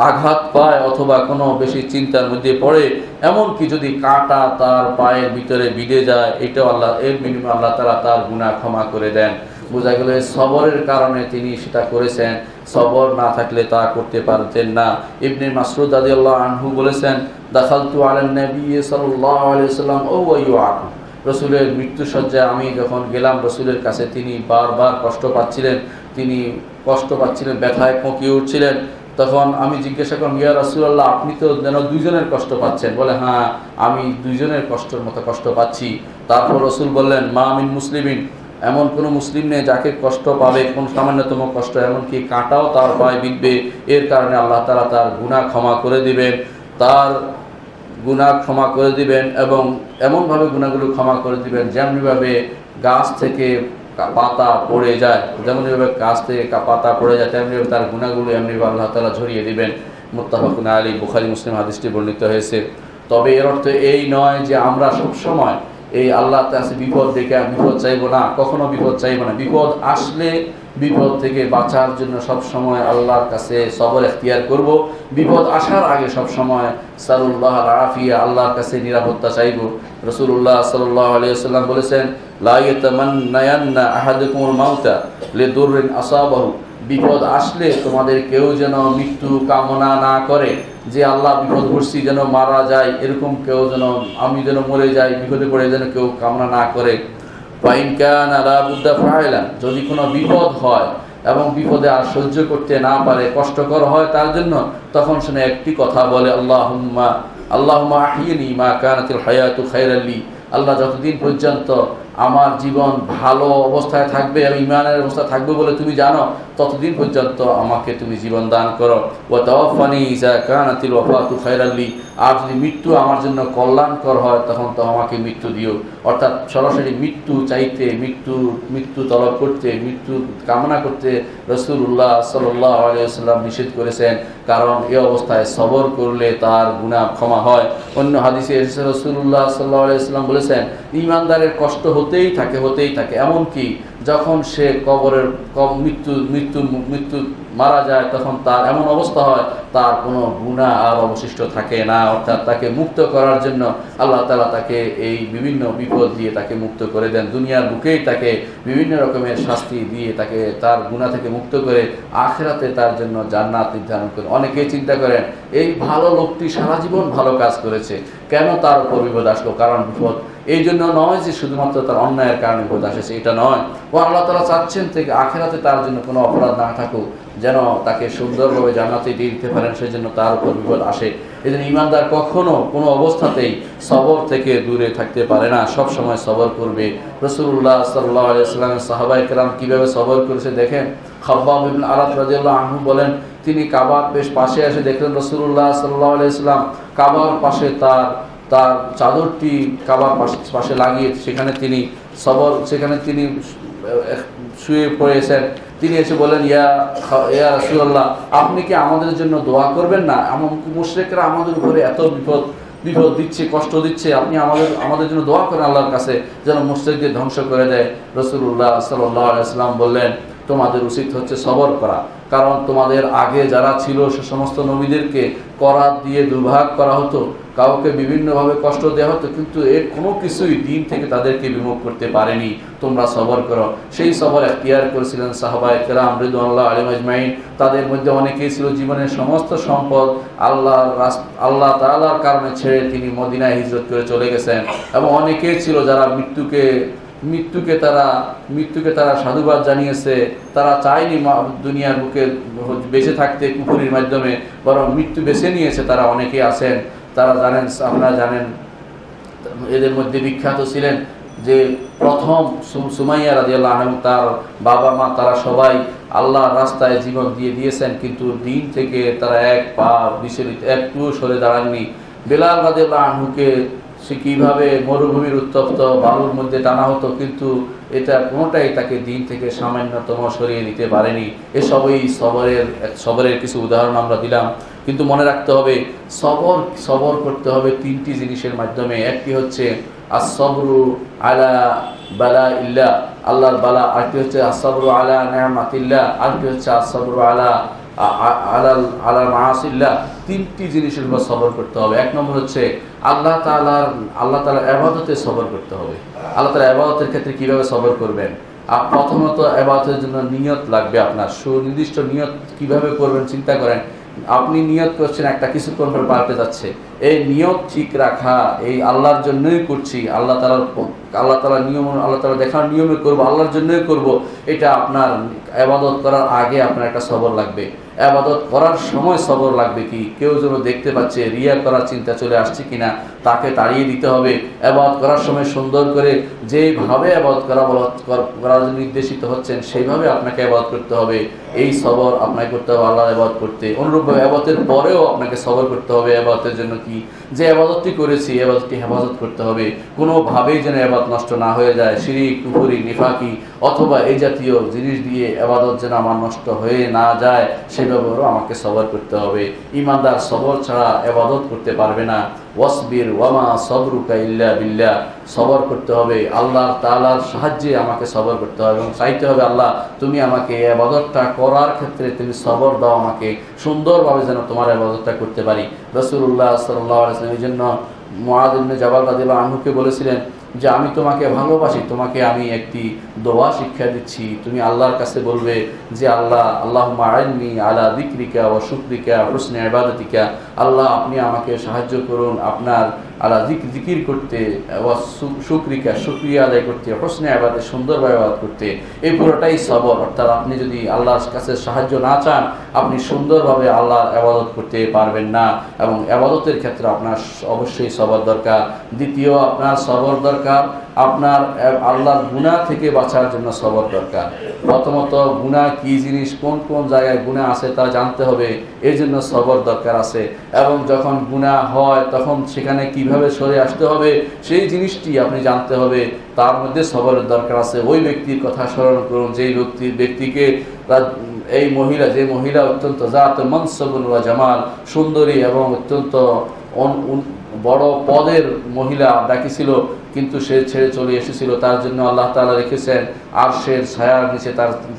আঘাত পায় অথবা কোনো বেশি চিন্তার মধ্যে পড়ে, এমনকি যদি কাঁটা তার পায়ের ভিতরে বিঁধে যায়, এটাও এর বিনিময়ে আল্লাহ তাআলা তার গুনাহ ক্ষমা করে দেন। বোঝা গেল সবরের কারণে তিনি সেটা করেছেন, সবর না থাকলে তা করতে পারতেন না। ইবনে মাসউদ রাদিয়াল্লাহু আনহু বলেছেন দাখালতু আলান নবী সাল্লাল্লাহু আলাইহি ওয়াসাল্লাম ওয়া ইউআকু, রসুলের মৃত্যুসজ্জায় আমি যখন গেলাম রসুলের কাছে, তিনি বারবার কষ্ট পাচ্ছিলেন, ব্যথায় কোঁকিয়ে উঠছিলেন। তখন আমি জিজ্ঞাসা করলাম ইয়া রাসূলুল্লাহ আপনি তো যেন দুইজনের কষ্ট পাচ্ছেন। বলে হ্যাঁ আমি দুইজনের কষ্টের মতো কষ্ট পাচ্ছি। তারপর রসুল বললেন মা মিন মুসলিমিন, এমন কোনো মুসলিম নেই যাকে কষ্ট পাবে, কোন সামান্যতম কষ্ট, এমনকি কাঁটাও তার পায়ে বিঁধবে, এর কারণে আল্লাহ তাআলা তার গুনাহ ক্ষমা করে দিবেন, এবং এমনভাবে গুনাহগুলো ক্ষমা করে দিবেন যেমনিভাবে গাছ থেকে পাতা পড়ে যায়, তেমনিভাবে তার গুনাহগুলো এমনিভাবে আল্লাহ তাআলা ঝরিয়ে দিবেন। মুত্তাফাকুন আলাইহি, বুখারী মুসলিম হাদিসটি বর্ণিত হয়েছে। তবে এর অর্থ এই নয় যে আমরা সবসময় এই আল্লাহর কাছে বিপদ দেখে বিপদ চাইবো না, কখনো বিপদ চাইবো না। বিপদ আসলে বিপদ থেকে বাঁচার জন্য সব সময় আল্লাহর কাছে সবর এখতিয়ার করব। বিপদ আসার আগে সব সময় সাল্লাল্লাহু আলাইহি আল্লাহর কাছে নিরাপত্তা চাইব। রাসূলুল্লাহ সাল্লাল্লাহু আলাইহি ওয়াসাল্লাম বলেছেন লা ইয়াতামান্নায়ান্না আহাদুকুমুল মাউতা লিদুররিন আসাবাহু, বিপদ আসলে তোমাদের কেউ যেন মৃত্যু কামনা না করে, যে আল্লাহ বিপদ পড়ছি যেন মারা যায়, এরকম কেউ যেন আমি যেন মরে যাই বিপদে পড়ে যেন কেউ কামনা না করে। ফাইন কানা লা বুদ্দা ফাইলান, যদি কোনো বিপদ হয় এবং বিপদে আর সহ্য করতে না পারে, কষ্টকর হয় তার জন্য, তখন শুনে একটি কথা বলে আল্লাহুম্মা আহিয়িনি মা কানাতিল হায়াতু খায়রাল লি, আল্লাহ যতদিন পর্যন্ত আমার জীবন ভালো অবস্থায় থাকবে এবং ঈমানের অবস্থা থাকবে বলে তুমি জানো, ততদিন পর্যন্ত আমাকে তুমি জীবন দান করো। ওয়া তাওয়াফানি ইযা কানাতিল ওয়াফাতু খায়রাল লি, আর যদি মৃত্যু আমার জন্য কল্যাণকর হয় তখন তো আমাকে মৃত্যু দিও। অর্থাৎ সরাসরি মৃত্যু চাইতে, মৃত্যু তলব করতে, মৃত্যু কামনা করতে রাসূলুল্লাহ সাল্লাল্লাহু আলাইহি ওয়াসাল্লাম নিষেধ করেছেন, কারণ এই অবস্থায় সবর করলে তার গুনাহ ক্ষমা হয়। অন্য হাদিসে এসেছে রাসূলুল্লাহ সাল্লাল্লাহু আলাইহি ওয়াসাল্লাম বলেছেন ঈমানদারের কষ্ট হতেই থাকে, এমনকি যখন সে কবরের মারা যায় তখন তার এমন অবস্থা হয় তার কোনো গুনাহ আর অবশিষ্ট থাকে না, অর্থাৎ তাকে মুক্ত করার জন্য আল্লাহ তাআলা তাকে এই বিভিন্ন বিপদ দিয়ে তাকে মুক্ত করে দেন। দুনিয়ার বুকেই তাকে বিভিন্ন রকমের শাস্তি দিয়ে তাকে তার গুনাহ থেকে মুক্ত করে আখিরাতে তার জন্য জান্নাত নির্ধারণ করে। অনেকেই চিন্তা করেন এই ভালো লোকটি সারা জীবন ভালো কাজ করেছে, কেন তার উপর বিপদ আসলো? কারণ বিপদ এই জন্য নয় যে শুধুমাত্র তার অন্যায়ের কারণে বিপদ আসেছে, এটা নয়। ও আল্লাহ তাআলা চাচ্ছেন থেকে আখিরাতে তার জন্য কোনো অপরাধ না থাকুক, যেন তাকে সুন্দরভাবে জান্নাতে দিয়ে দিতে পারেন, সেই জন্য তার উপর বিপদ আসে। এই জন্য ঈমানদার কখনো কোনো অবস্থাতেই সবর থেকে দূরে থাকতে পারে না, সব সময় সবর করবে। রাসূলুল্লাহ সাল্লাল্লাহু আলাইহি ওয়াসাল্লামের সাহাবায়ে কেরাম কিভাবে সবর করেছে দেখেন। খাব্বাব ইবনে আরাত রাদিয়াল্লাহু আনহু বলেন, তিনি কাবার বেশ পাশে এসে দেখলেন রাসূলুল্লাহ সাল্লাল্লাহু আলাইহি ওয়াসাল্লাম কাবার পাশে তার চাদরটি কাবার পাশে লাগিয়ে সেখানে তিনি শুয়ে পড়েছেন। তিনি এসে বলেন, ইয়া রাসূলুল্লাহ, আপনি কি আমাদের জন্য দোয়া করবেন না? মুশরিকরা আমাদের উপরে এত বিপদ দিচ্ছে, কষ্ট দিচ্ছে, আপনি আমাদের জন্য দোয়া করেন আল্লাহর কাছে যেন মুশরিকদের ধ্বংস করে দেয়। রাসূলুল্লাহ সাল্লাল্লাহু আলাইহি ওয়াসাল্লাম বললেন, তোমাদের উচিত হচ্ছে সবর করা, কারণ তোমাদের আগে যারা ছিল সে সমস্ত নবীদেরকে করাত দিয়ে দুর্ভাগ করা হতো, কাউকে বিভিন্নভাবে কষ্ট দেওয়া হতো, কিন্তু এর কোনো কিছুই দিন থেকে তাদেরকে বিমুখ করতে পারেনি। তোমরা সবর করো। সেই সবর এখতিয়ার করেছিলেন সাহাবায়ে কেরাম রিদওয়ানুল্লাহ আলাইহিম আজমাইন। তাদের মধ্যে অনেকেই ছিল জীবনের সমস্ত সম্পদ আল্লাহ তাআলার কারণে ছেড়ে তিনি মদিনায় হিজরত করে চলে গেছেন, এবং অনেকেই ছিল যারা মৃত্যুকে তারা সাধুবাদ জানিয়েছে। তারা চায়নি দুনিয়ার বুকে বেঁচে থাকতে কুফরির মাধ্যমে, বরং মৃত্যু বেছে নিয়েছে। তারা অনেকেই আছেন, আপনারা জানেন এদের মধ্যে বিখ্যাত ছিলেন যে প্রথম সুমাইয়া রাদিয়াল্লাহু আনহা, তার বাবা মা তারা সবাই আল্লাহর রাস্তায় জীবন দিয়ে দিয়েছেন, কিন্তু দিন থেকে তারা একটু সরে দাঁড়াননি। বেলাল রাদিয়াল্লাহু আনহুকে সে কীভাবে মরুভূমির উত্তপ্ত বালুর মধ্যে টানা হতো, কিন্তু এটা কোনোটাই তাকে দিন থেকে সামান্যতম সরিয়ে দিতে পারেনি। এসবই সবরের কিছু উদাহরণ আমরা দিলাম, কিন্তু মনে রাখতে হবে সবর করতে হবে তিনটি জিনিসের মাধ্যমে। একটি হচ্ছে as-sabru আলা বালা ইল্লাহ, আল্লাহর বালা। আরেকটি হচ্ছে as-sabru আলা নি'মাতিল্লাহ, আরেকটি হচ্ছে as-sabru আলা মাআসিল্লাহ। তিনটি জিনিসের উপর সবর করতে হবে। এক নম্বর হচ্ছে আল্লাহ তাআলার ইবাদতে সবর করতে হবে। আল্লাহ তাআলার ইবাদতের ক্ষেত্রে কিভাবে সবর করবেন? প্রথমত ইবাদতের জন্য নিয়ত লাগবে। আপনার সুনির্দিষ্ট নিয়ত কিভাবে করবেন চিন্তা করেন। আপনি নিয়ত করছেন একটা কিছু করবার পাল্টে যাচ্ছে, এই নিয়ত ঠিক রাখা, এই আল্লাহর জন্যই করছি, আল্লাহ তাআলার নিয়ম, আল্লাহ তাআলা দেখার নিয়মে করব, আল্লাহর জন্যই করব, এটা আপনার ইবাদত করার আগে আপনার একটা সবর লাগবে। ইবাদত করার সময় সবর লাগবে। কি কেউ যেন দেখতে পাচ্ছে, রিয়া করার চিন্তা চলে আসছে কিনা, তাকে তাড়িয়ে দিতে হবে। ইবাদত করার সময় সুন্দর করে যেভাবে ইবাদত করার জন্য নির্দেশিত হচ্ছেন সেইভাবে আপনাকে ইবাদত করতে হবে। এই সবর আপনাকে করতে হবে আল্লাহর ইবাদত করতে। অনুরূপভাবে ইবাদতের পরেও আপনাকে সবর করতে হবে ইবাদতের জন্য। কি যে ইবাদতটি করেছি, ইবাদতটি হেফাজত করতে হবে, কোনোভাবেই যেন ইবাদত নষ্ট না হয়ে যায়। শিরক, কুফরি, নিফাকি অথবা এই জাতীয় জিনিস দিয়ে ইবাদত যেন আমার নষ্ট হয়ে না যায়, সেভাবেও আমাকে সবর করতে হবে। ঈমানদার সবর ছাড়া ইবাদত করতে পারবে না। ওয়াসবির ওয়ামা সবরুকা ইল্লা বিল্লাহ, সবর করতে হবে আল্লাহ তাআলার সাহায্যে, আমাকে সবর করতে হবে এবং চাইতে হবে আল্লাহ তুমি আমাকে ইবাদতটা করার ক্ষেত্রে তুমি সবর দাও, আমাকে সুন্দরভাবে যেন তোমার ইবাদতটা করতে পারি। রাসূলুল্লাহ সাল্লাল্লাহু আলাইহি ওয়াসাল্লাম এই জন্য মুআয ইবনে জাবাল রাদিয়াল্লাহু আনহুকে বলেছিলেন যে আমি তোমাকে ভালোবাসি, তোমাকে আমি একটি দোয়া শিক্ষা দিচ্ছি, তুমি আল্লাহর কাছে বলবে যে আল্লাহুম্মা আইন্নি আলা যিকরিকা ওয়া শুকরিকা ওয়া হুসনি ইবাদাতিকা, আল্লাহ আপনি আমাকে সাহায্য করুন আপনার আলা জিকির করতে, ওয়া শুকরিকা শুকরিয়া আদায় করতে, হুসনি ইবাদত সুন্দরভাবে ইবাদত করতে। এই পুরোটাই সবর। অর্থাৎ আপনি যদি আল্লাহর কাছে সাহায্য না চান, আপনি সুন্দরভাবে আল্লাহর ইবাদত করতে পারবেন না, এবং ইবাদতের ক্ষেত্রে আপনার অবশ্যই সবর দরকার। দ্বিতীয়, আপনার সবর দরকার আপনার আল্লাহর গুনাহ থেকে বাঁচার জন্য সবর দরকার। প্রথমত গুনাহ কি জিনিস, কোন কোন জায়গায় গুনাহ আছে তা জানতে হবে, এর জন্য সবর দরকার আছে। এবং যখন গুনাহ হয় তখন সেখানে কিভাবে সরে আসতে হবে সেই জিনিসটি আপনি জানতে হবে, তার মধ্যে সবরের দরকার আছে। ওই ব্যক্তির কথা স্মরণ করুন যে ব্যক্তিকে এই মহিলা অত্যন্ত জাত মনসবুন ওয়া জামাল, সুন্দরী এবং অত্যন্ত বড় পদের মহিলা ডাকিছিল, কিন্তু সে ছেড়ে চলে এসেছিল, তার জন্য আল্লাহ তাআলা রেখেছেন আরশের ছায়ার নিচে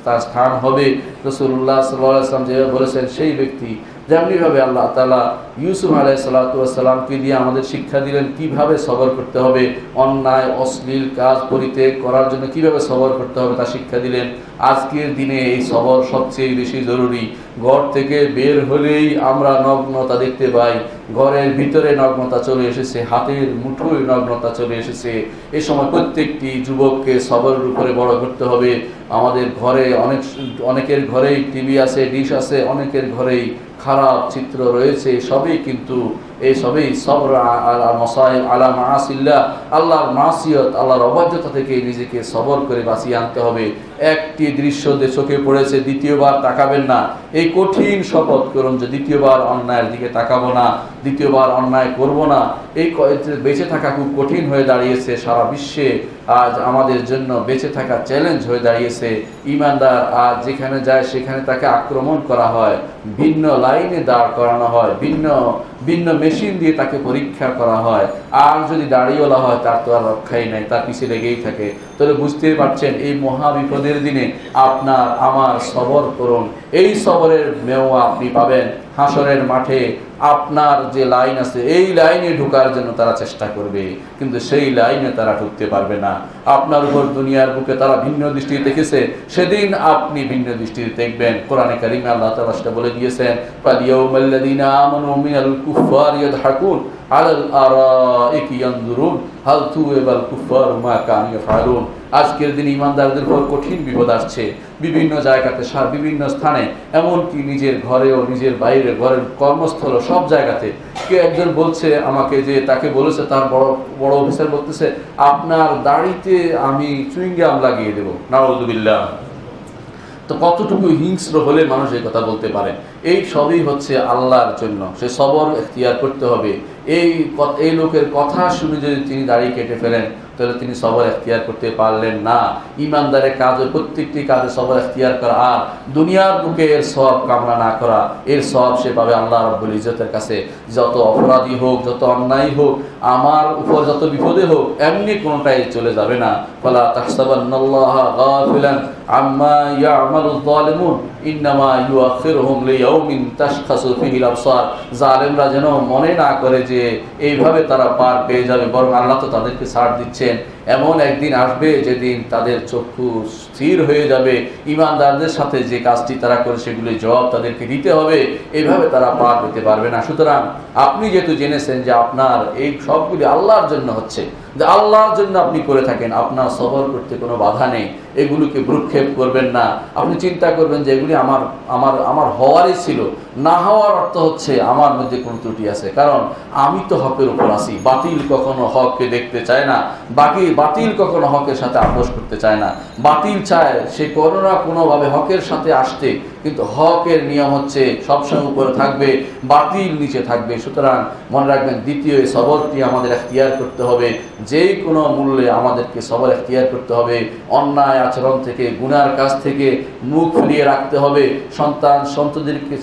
তার স্থান হবে। রাসূলুল্লাহ সাল্লাল্লাহু আলাইহি ওয়াসাল্লাম যেভাবে বলেছেন সেই ব্যক্তি, যেমনিভাবে আল্লাহ তাআলা ইউসুফ আলাইহিসসালামকে দিয়ে আমাদের শিক্ষা দিলেন কিভাবে সবর করতে হবে, অন্যায় অশ্লীল কাজ পরিত্যাগ করার জন্য কিভাবে সবর করতে হবে তা শিক্ষা দিলেন। আজকের দিনে এই সবর সবচেয়ে বেশি জরুরি। ঘর থেকে বের হলেই আমরা নগ্নতা দেখতে পাই, ঘরের ভিতরে নগ্নতা চলে এসেছে, হাতের মুঠোয় নগ্নতা চলে এসেছে। এই সময় প্রত্যেকটি যুবককে সবরের উপরে বড় করতে হবে। আমাদের ঘরে অনেকের ঘরেই টিভি আছে, ডিশ আছে, অনেকের ঘরেই খারাপ চিত্র রয়েছে, সবই কিন্তু এই সবই সবর আলা মাসাইব আলা মাআসিল্লাহ, আল্লাহর মাসিয়ত, আল্লাহর অবাধ্যতা থেকে নিজেকে সবর করে বাঁচিয়ে আনতে হবে। একটি দৃশ্য চোখে পড়েছে, দ্বিতীয়বার তাকাবেন না। এই কঠিন শপথ করুন যে দ্বিতীয়বার অন্যায়ের দিকে তাকাবো না, দ্বিতীয়বার অন্যায় করব না। এই বেঁচে থাকা খুব কঠিন হয়ে দাঁড়িয়েছে। সারা বিশ্বে আজ আমাদের জন্য বেঁচে থাকা চ্যালেঞ্জ হয়ে দাঁড়িয়েছে। ঈমানদার আজ যেখানে যায় সেখানে তাকে আক্রমণ করা হয়, ভিন্ন লাইনে দাঁড় করানো হয়, ভিন্ন মেশিন দিয়ে তাকে পরীক্ষা করা হয়। আর যদি দাঁড়িয়েওয়ালা হয় তার তো আর রক্ষাই নাই, তার পিছিয়ে লেগেই থাকে। তাহলে বুঝতেই পারছেন এই মহা বিপদের দিনে আপনার আমার সবর করুন। এই সবরের মেওয়া আপনি পাবেন হাসরের মাঠে। আপনার যে লাইন আছে এই লাইনে ঢোকার জন্য তারা চেষ্টা করবে, কিন্তু সেই লাইনে তারা ঢুকতে পারবে না। আপনার উপর দুনিয়ার বুকে তারা ভিন্ন দৃষ্টিতে দেখেছে, সেদিন আপনি ভিন্ন দৃষ্টিতে দেখবেন। কোরআনে কারিমে আল্লাহ তাআলা সেটা বলে দিয়েছেন, ফালিয়াউমাল্লাযীনা আমানু মিনাল কুফফারি ইয়াদহাকুন আলাল আরাইকি ইয়ানজুরুন হাল তুওয়াবাল কুফফারু মা কানু ইয়াফআলুন। আজকের দিন ঈমানদারদের উপর কঠিন বিপদ আসছে, বিভিন্ন জায়গাতে, বিভিন্ন স্থানে, এমনকি নিজের ঘরেও, নিজের বাইরে, ঘরের কর্মস্থল, সব জায়গাতে। কে একজন বলছে আমাকে যে তাকে বলেছে তার বড় অফিসার বলতেছে, আপনার দাড়িতে আমি চুইংগাম লাগিয়ে দেবো। নাউযুবিল্লাহ। তো কতটুকু হিংস্র হলে মানুষ এই কথা বলতে পারে? এই সবই হচ্ছে আল্লাহর জন্য। সে সবর এখতিয়ার করতে হবে। এই লোকের কথা শুনে যদি তিনি দাড়ি কেটে ফেলেন তাহলে তিনি সবর এখতিয়ার করতে পারলেন না। ঈমানদারের কাজ প্রত্যেকটি কাজে সবর এখতিয়ার করা, আর দুনিয়ার বুকে এর সওয়াব কামনা না করা। এর সওয়াব সে পাবে আল্লাহ রাব্বুল ইজ্জতের কাছে। যত অপরাধী হোক, যত অন্যায় হোক, আমার উপর যত বিপদে হোক, এমনি কোনোটাই চলে যাবে না। ফালা তাহসাবান্নাল্লাহা গাফিলান আম্মা ইয়ামালুয যালিমুন ইন্নামা ইউআখিরুহুম লিয়াউমিন তাশখাসু ফীহিল আবসার। জালেমরা যেন মনে না করে যে এইভাবে তারা পার পেয়ে যাবে, বরং আল্লাহ তো তাদেরকে ছাড় দিচ্ছেন। এমন একদিন আসবে যেদিন তাদের চক্ষু স্থির হয়ে যাবে। ঈমানদারদের সাথে যে কাজটি তারা করে সেগুলির জবাব তাদেরকে দিতে হবে, এইভাবে তারা পার পেতে পারবে না। সুতরাং আপনি যেহেতু জেনেছেন যে আপনার এই সবগুলি আল্লাহর জন্য হচ্ছে, যে আল্লাহর জন্য আপনি করে থাকেন, আপনার সবর করতে কোনো বাধা নেই। এগুলোকে ভ্রুক্ষেপ করবেন না। আপনি চিন্তা করবেন যে এগুলি আমার হওয়ারই ছিল। না হওয়ার অর্থ হচ্ছে আমার মধ্যে কোনো ত্রুটি আছে, কারণ আমি তো হকের উপর আছি। বাতিল কখনো হককে দেখতে চায় না, বাতিল কখনো হকের সাথে আপোষ করতে চায় না। বাতিল চায় সে কোনো না কোনোভাবে হকের সাথে আসতে, কিন্তু হকের নিয়ম হচ্ছে সবসময় উপরে থাকবে, বাতিল নিচে থাকবে। সুতরাং মনে রাখবেন, দ্বিতীয় সবরটি আমাদের এখতিয়ার করতে হবে। যেই কোনো মূল্যে আমাদেরকে সবর এখতিয়ার করতে হবে। অন্যায় আচরণ থেকে, গুনার কাজ থেকে মুখ ফিরিয়ে রাখতে হবে। সন্ততিদেরকে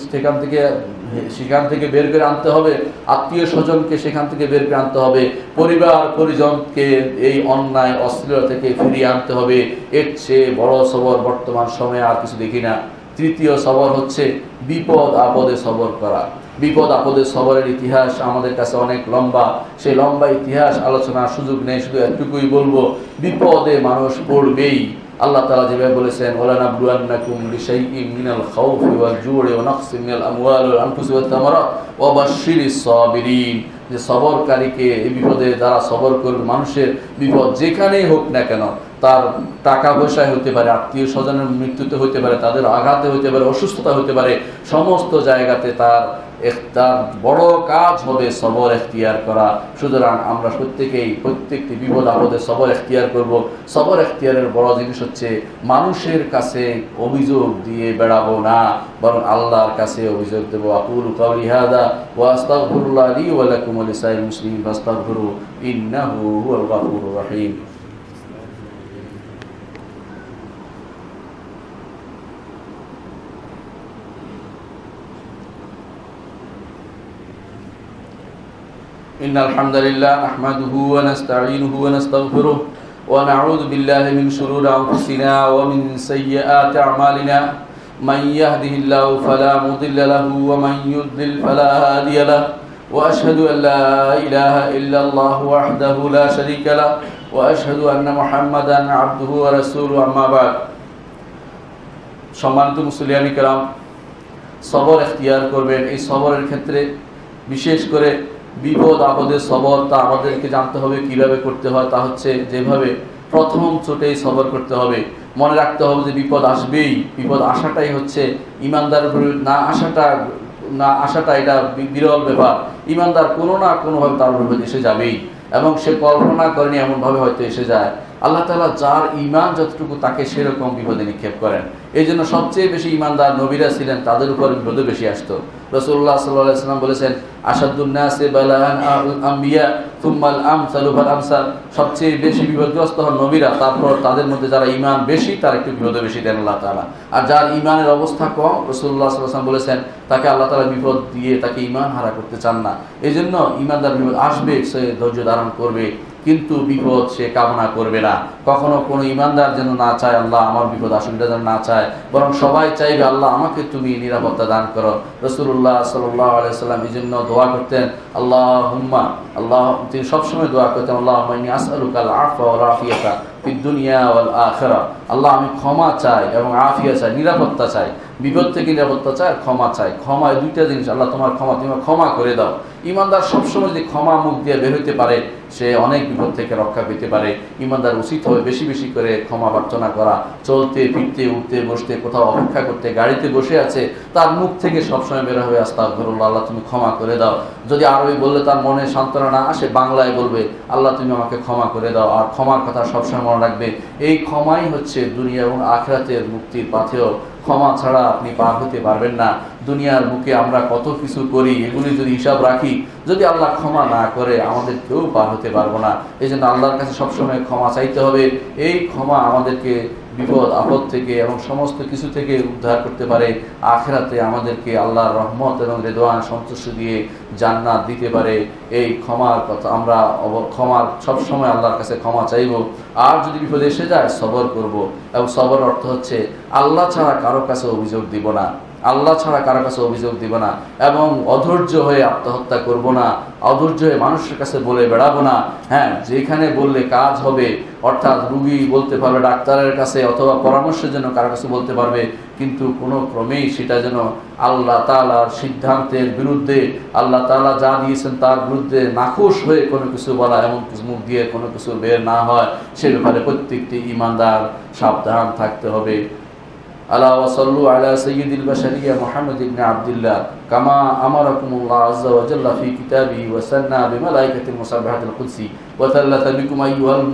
সেখান থেকে বের করে আনতে হবে, আত্মীয় স্বজনকে সেখান থেকে বের করে আনতে হবে, পরিবার পরিজনকে এই অন্যায় অশ্লীলতা থেকে ফিরিয়ে আনতে হবে। এর চেয়ে বড় সবর বর্তমান সময়ে আর কিছু দেখি না। তৃতীয় সবর হচ্ছে বিপদ আপদে সবর করা। বিপদ আপদের সবরের ইতিহাস আমাদের কাছে অনেক লম্বা। সেই লম্বা ইতিহাস আলোচনার সুযোগ নেই, শুধু একটুকুই বলবো, বিপদে মানুষ পড়বেই। আল্লাহ তাআলা যেভাবে বলেছেন, ওয়ালানাবলুয়ান্নাকুম বিশাইইম মিনাল খাউফি ওয়াল জু'i ওয়া নাকসিম মিনাল আমওয়ালি ওয়াল আনফুসি ওয়াত তামারাত ওয়া বাশশিরিস সাবিরিন। যে সবরকারীকে, এই বিপদে যারা সবর করবে, মানুষের বিপদ যেখানেই হোক না কেন, তার টাকা পয়সায় হতে পারে, আত্মীয় স্বজনের মৃত্যুতে হতে পারে, তাদের আঘাতে হতে পারে, অসুস্থতা হতে পারে, সমস্ত জায়গাতে তার বড় কাজ হবে সবর এখতিয়ার করা। সুতরাং আমরা প্রত্যেকটি বিপদ আপদে সবর এখতিয়ার করব। সবর এখতিয়ারের বড় জিনিস হচ্ছে মানুষের কাছে অভিযোগ দিয়ে বেড়াবো না, বরং আল্লাহর কাছে অভিযোগ দেবো। আকুলু কাওলি হাযা ওয়া আস্তাগফিরুল্লাহ লি ওয়া লাকুম ওয়া লিসাইরিল মুসলিমিন ফাস্তাগফিরু ইন্নাহু হুয়াল গফুরুর রহিম। إن الحمد لله نحمده ونستعينه ونستغفره ونعوذ بالله من شرور أنفسنا ومن سيئات أعمالنا من يهده الله فلا مضل له ومن يضلل فلا هادي له وأشهد أن لا إله إلا الله وحده لا شريك له وأشهد أن محمدا عبده ورسوله أما بعد সম্মানিত মুসলিয়ানি কেরাম, সবর এখতিয়ার করবেন। এই সবরের ক্ষেত্রে বিশেষ করে বিপদ আপদে সবর তা আমাদেরকে জানতে হবে কিভাবে করতে হয়। তা হচ্ছে যেভাবে প্রথম চোটেই সবর করতে হবে। মনে রাখতে হবে যে বিপদ আসবেই, বিপদ আসাটাই হচ্ছে ইমানদার, না আসাটা এটা বিরল ব্যাপার। ইমানদার কোনো না কোনোভাবে তার উপর এসে যাবেই, এবং সে কল্পনা করেনি এমনভাবে হয়তো এসে যায়। আল্লাহ তাআলা যার ঈমান যতটুকু তাকে সেরকম বিপদে নিক্ষেপ করেন। এই জন্য সবচেয়ে বেশি ঈমানদার নবীরা ছিলেন, তাদের উপর বিপদে বেশি আসতো। রাসূলুল্লাহ সাল্লাল্লাহু আলাইহি ওয়াসাল্লাম বলেছেন, আশাদ্দুন নাসি বালাআন আল আম্বিয়া থুম্মাল আমসালু ফাল আমসাল। সবচেয়ে বেশি বিপদগ্রস্ত হন নবীরা, তারপর তাদের মধ্যে যারা ঈমান বেশি তার একটু বিপদে বেশি দেন আল্লাহ তাআলা। আর যার ঈমানের অবস্থা কম, রাসূলুল্লাহ সাল্লাল্লাহু আলাইহি ওয়াসাল্লাম বলেছেন, তাকে আল্লাহ তাআলা বিপদ দিয়ে তাকে ঈমান হারা করতে চান না। এই জন্য ঈমানদার বিপদ আসবে, সে ধৈর্য ধারণ করবে, কিন্তু বিপদ সে কামনা করবে না। কখনো কোনো ইমানদার যেন না চায় আল্লাহ আমার বিপদ আসুক, যেন না চায়, বরং সবাই চাইবে আল্লাহ আমাকে তুমি নিরাপত্তা দান করো। রাসূলুল্লাহ সাল্লাল্লাহু আলাইহি ওয়াসাল্লাম এই জন্য দোয়া করতেন, আল্লাহুম্মা, আল্লাহ, তিনি সবসময় দোয়া করতেন, আল্লাহুম্মা ইন্নী আসআলুকাল আফওয়া ওয়াল আফিয়াতা ফিদ দুনিয়া ওয়াল আখিরাহ। আল্লাহ আমি ক্ষমা চাই এবং আফিয়া চাই, নিরাপত্তা চাই, বিপদ থেকে নিরাপত্তা চাই, ক্ষমা চাই। ক্ষমা দুইটা জিনিস, আল্লাহ তোমার ক্ষমা, তুমি ক্ষমা করে দাও। ইমানদার সবসময় যদি ক্ষমা মুখ দিয়ে বের হইতে পারে, সে অনেক বিপদ থেকে রক্ষা পেতে পারে। ইমানদার উচিত হবে বেশি বেশি করে ক্ষমা প্রার্থনা করা। চলতে ফিরতে, উঠতে বসতে, কোথাও অপেক্ষা করতে, গাড়িতে বসে আছে, তার মুখ থেকে সবসময় বের হবে আস্তাগফিরুল্লাহ, আল্লাহ তুমি ক্ষমা করে দাও। যদি আরবি বললে তার মনে সান্ত্বনা না আসে, বাংলায় বলবে, আল্লাহ তুমি আমাকে ক্ষমা করে দাও। আর ক্ষমার কথা সবসময় মনে রাখবে, এই ক্ষমাই হচ্ছে দুনিয়া এবং আখিরাতের মুক্তির পাথেয়। ক্ষমা ছাড়া আপনি পার হতে পারবেন না। দুনিয়ার বুকে আমরা কত কিছু করি, এগুলি যদি হিসাব রাখি, যদি আল্লাহ ক্ষমা না করে আমাদের কেউ পার হতে পারবো না। এই জন্য আল্লাহর কাছে সবসময় ক্ষমা চাইতে হবে। এই ক্ষমা আমাদেরকে বিপদ আপদ থেকে এবং সমস্ত কিছু থেকে উদ্ধার করতে পারে। আখিরাতে আমাদেরকে আল্লাহর রহমত এবং রিদওয়ান সন্তুষ্টি দিয়ে জান্নাত দিতে পারে। এই ক্ষমার কথা আমরা ক্ষমার সবসময় আল্লাহর কাছে ক্ষমা চাইব। আর যদি বিপদ এসে যায়, সবর করব। এবং সবর অর্থ হচ্ছে আল্লাহ ছাড়া কারো কাছে অভিযোগ দিব না, আল্লাহ ছাড়া কারো কাছে অভিযোগ দিব না, এবং অধৈর্য হয়ে আত্মহত্যা করব না, অধৈর্য হয়ে মানুষের কাছে বলে বেড়াবো না। হ্যাঁ, যেখানে বললে কাজ হবে, অর্থাৎ রুগী বলতে পারবে ডাক্তারের কাছে, অথবা পরামর্শের জন্য কারো কাছে বলতে পারবে, কিন্তু কোনো ক্রমেই সেটা যেন আল্লাহ তাআলার সিদ্ধান্তের বিরুদ্ধে, আল্লাহ তাআলা যা দিয়েছেন তার বিরুদ্ধে নাখুশ হয়ে কোনো কিছু বলা, এমন মুখ দিয়ে কোনো কিছু বের না হয়, সে ব্যাপারে প্রত্যেকটি ঈমানদার সাবধান থাকতে হবে। আলা ওয়াসাল্লু আলা সাইয়্যিদিল বাশারিয়া মুহাম্মদ ইবনে আবদুল্লাহ কামা আমারাকুমুল্লাহ আযজা ওয়া জাল্লা ফি কিতাবিহি ওয়া সান্না বিমালাইকাতিল মুসাববিহাতিল কুদসি ওয়া তাল্লাতা বিকুম আইয়ুহাল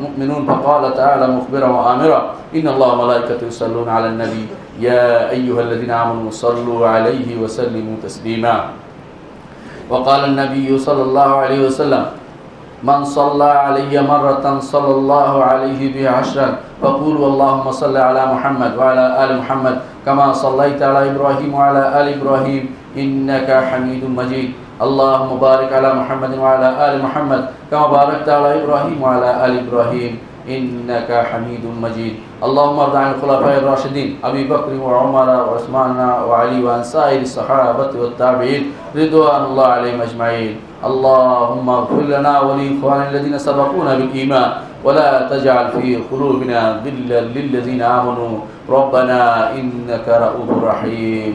মুমিনুন ফাকালা তাআলা মুখবিরান ওয়া আমিরা ইন্নাল্লাহা ওয়া মালাইকাতাহু ইউসাল্লুনা আলান নবী ইয়া আইয়ুহাল্লাযিনা আমানু সাল্লু আলাইহি ওয়া সাল্লিমু তাসলিমা ওয়া ক্বালা আন-নাবিয়্যু সাল্লাল্লাহু আলাইহি ওয়া সাল্লাম من صلى علي مرة صلى الله عليه بها عشرا فقولوا اللهم صل على محمد وعلى آل محمد كما صليت على إبراهيم وعلى آل إبراهيم إنك حميد مجيد اللهم بارك على محمد وعلى آل محمد كما باركت على إبراهيم وعلى آل إبراهيم إنك حميد مجيد اللهم ارض عن الخلفاء الراشدين أبي بكر وعمر وعثمان وعلي وعن سائر الصحابة والتابعين رضوان الله عليهم أجمعين اللهم اغفر لنا ولإخواننا الذين سبقونا بالإيمان ولا تجعل في قلوبنا غلا للذين آمنوا ربنا إنك رؤوف رحيم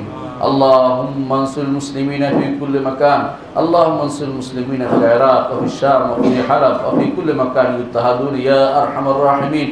اللهم انصر المسلمين في كل مكان اللهم انصر المسلمين في العراق وفي الشام وفي حلب وفي كل مكان يضطهدون يا أرحم الراحمين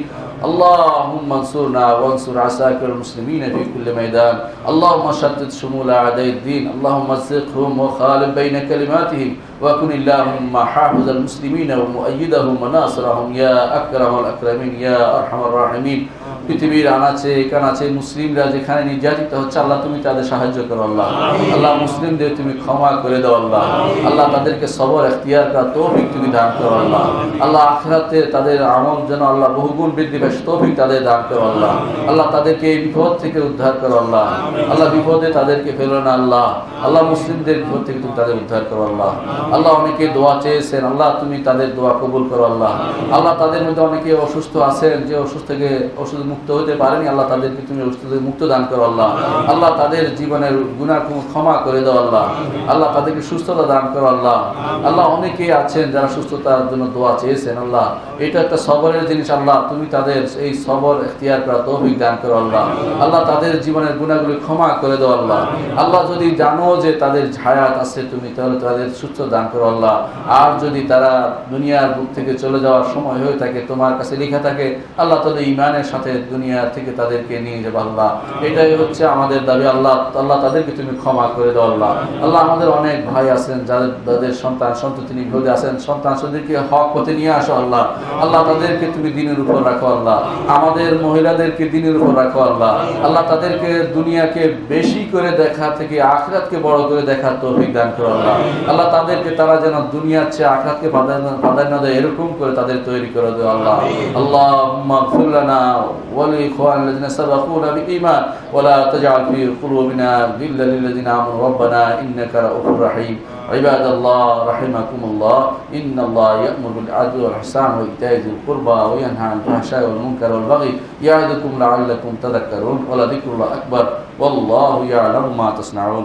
اللهم انصرنا وانصر عساكر المسلمين في كل ميدان اللهم شتت شمول أعداء الدين اللهم مزقهم وخالف بين كلماتهم وكن اللهم حافظ المسلمين ومؤيدهم وناصرهم يا أكرم الأكرمين يا أرحم الراحمين পৃথিবীর আনাচে কানাচে মুসলিমরা যেখানে নির্যাতিত হচ্ছে আল্লাহ তুমি তাদের সাহায্য করো আল্লাহ। আল্লাহ মুসলিমদের তুমি ক্ষমা করে দাও আল্লাহ। আল্লাহ তাদেরকে সবর এখতিয়ার করার তৌফিক তুমি দান করো আল্লাহ। আল্লাহ আখিরাতে তাদের আমল যেন আল্লাহ বহুগুণ বৃদ্ধি পায় তৌফিক তাদের দান করো আল্লাহ। আল্লাহ তাদেরকে এই বিপদ থেকে উদ্ধার করো আল্লাহ। আল্লাহ বিপদে তাদেরকে ফেলো না আল্লাহ। আল্লাহ মুসলিমদের বিপদ থেকে তুমি তাদের উদ্ধার করো আল্লাহ। আল্লাহ অনেকে দোয়া চেয়েছেন আল্লাহ তুমি তাদের দোয়া কবুল করো আল্লাহ। আল্লাহ তাদের মধ্যে অনেকে অসুস্থ আছেন যে অসুস্থ থেকে অসুস্থ মুক্ত হতে পারেনি আল্লাহ তাদেরকে তুমি অসুস্থ থেকে মুক্ত দান করো আল্লাহ। আল্লাহ তাদের জীবনের গুনাহ ক্ষমা করে দাও আল্লাহ। আল্লাহ তাদেরকে সুস্থতা দান করো আল্লাহ। আল্লাহ অনেকে আছেন যারা সুস্থতার জন্য দোয়া চেয়েছেন আল্লাহ। এটা একটা সবরের জিনিস আল্লাহ তুমি তাদের এই সবর এখতিয়ার করা তৌফিক দান করো আল্লাহ। আল্লাহ তাদের জীবনের গুনাহগুলি ক্ষমা করে দাও আল্লাহ। আল্লাহ যদি জানো যে তাদের হায়াত আছে তুমি তাহলে তাদের সুস্থ দান করো আল্লাহ। আর যদি তারা দুনিয়ার বুক থেকে চলে যাওয়ার সময় হয়ে থাকে তোমার কাছে লেখা থাকে আল্লাহ তাদের ঈমানের সাথে দুনিয়া থেকে তাদেরকে নিয়ে যাবে আল্লাহ। এটাই হচ্ছে আমাদের দাবি আল্লাহ। আল্লাহ তাদেরকে তুমি ক্ষমা করে দাও আল্লাহ। আল্লাহ আমাদের অনেক ভাই আছেন যাদের সন্তান সন্ততি বিপদে আছেন সন্তান সন্ততিকে হক পথে নিয়ে আসো আল্লাহ। আল্লাহ তাদেরকে তুমি দ্বীনের উপর রাখো আল্লাহ। আমাদের মহিলাদেরকে দ্বীনের উপর রাখো আল্লাহ। আল্লাহ তাদেরকে দুনিয়াকে বেশি করে দেখা থেকে আখিরাতকে বড় করে দেখার তৌফিক দান করো আল্লাহ। আল্লাহ তাদেরকে তারা যেন দুনিয়ার চেয়ে আখিরাতকে প্রাধান্য দেয় এরকম করে তাদের তৈরি করে দাও আল্লাহ। আল্লাহুম্মা ইগফির লানা ওয়া লিইখওয়ানিনা সাবাকুনা বিঈমান ওয়া লা তাজআল ফি কুলুবিনা গিল্লাল লিল্লাযিনা আমানু রাব্বানা ইন্নাকা রাউফুর রাহিম। عباد الله رحمكم الله إن الله يأمر بالعدل والإحسان وإيتاء ذي القربى وينهى عن الفحشاء والمنكر والبغي يعظكم لعلكم تذكرون ولذكر الله أكبر والله يعلم ما تصنعون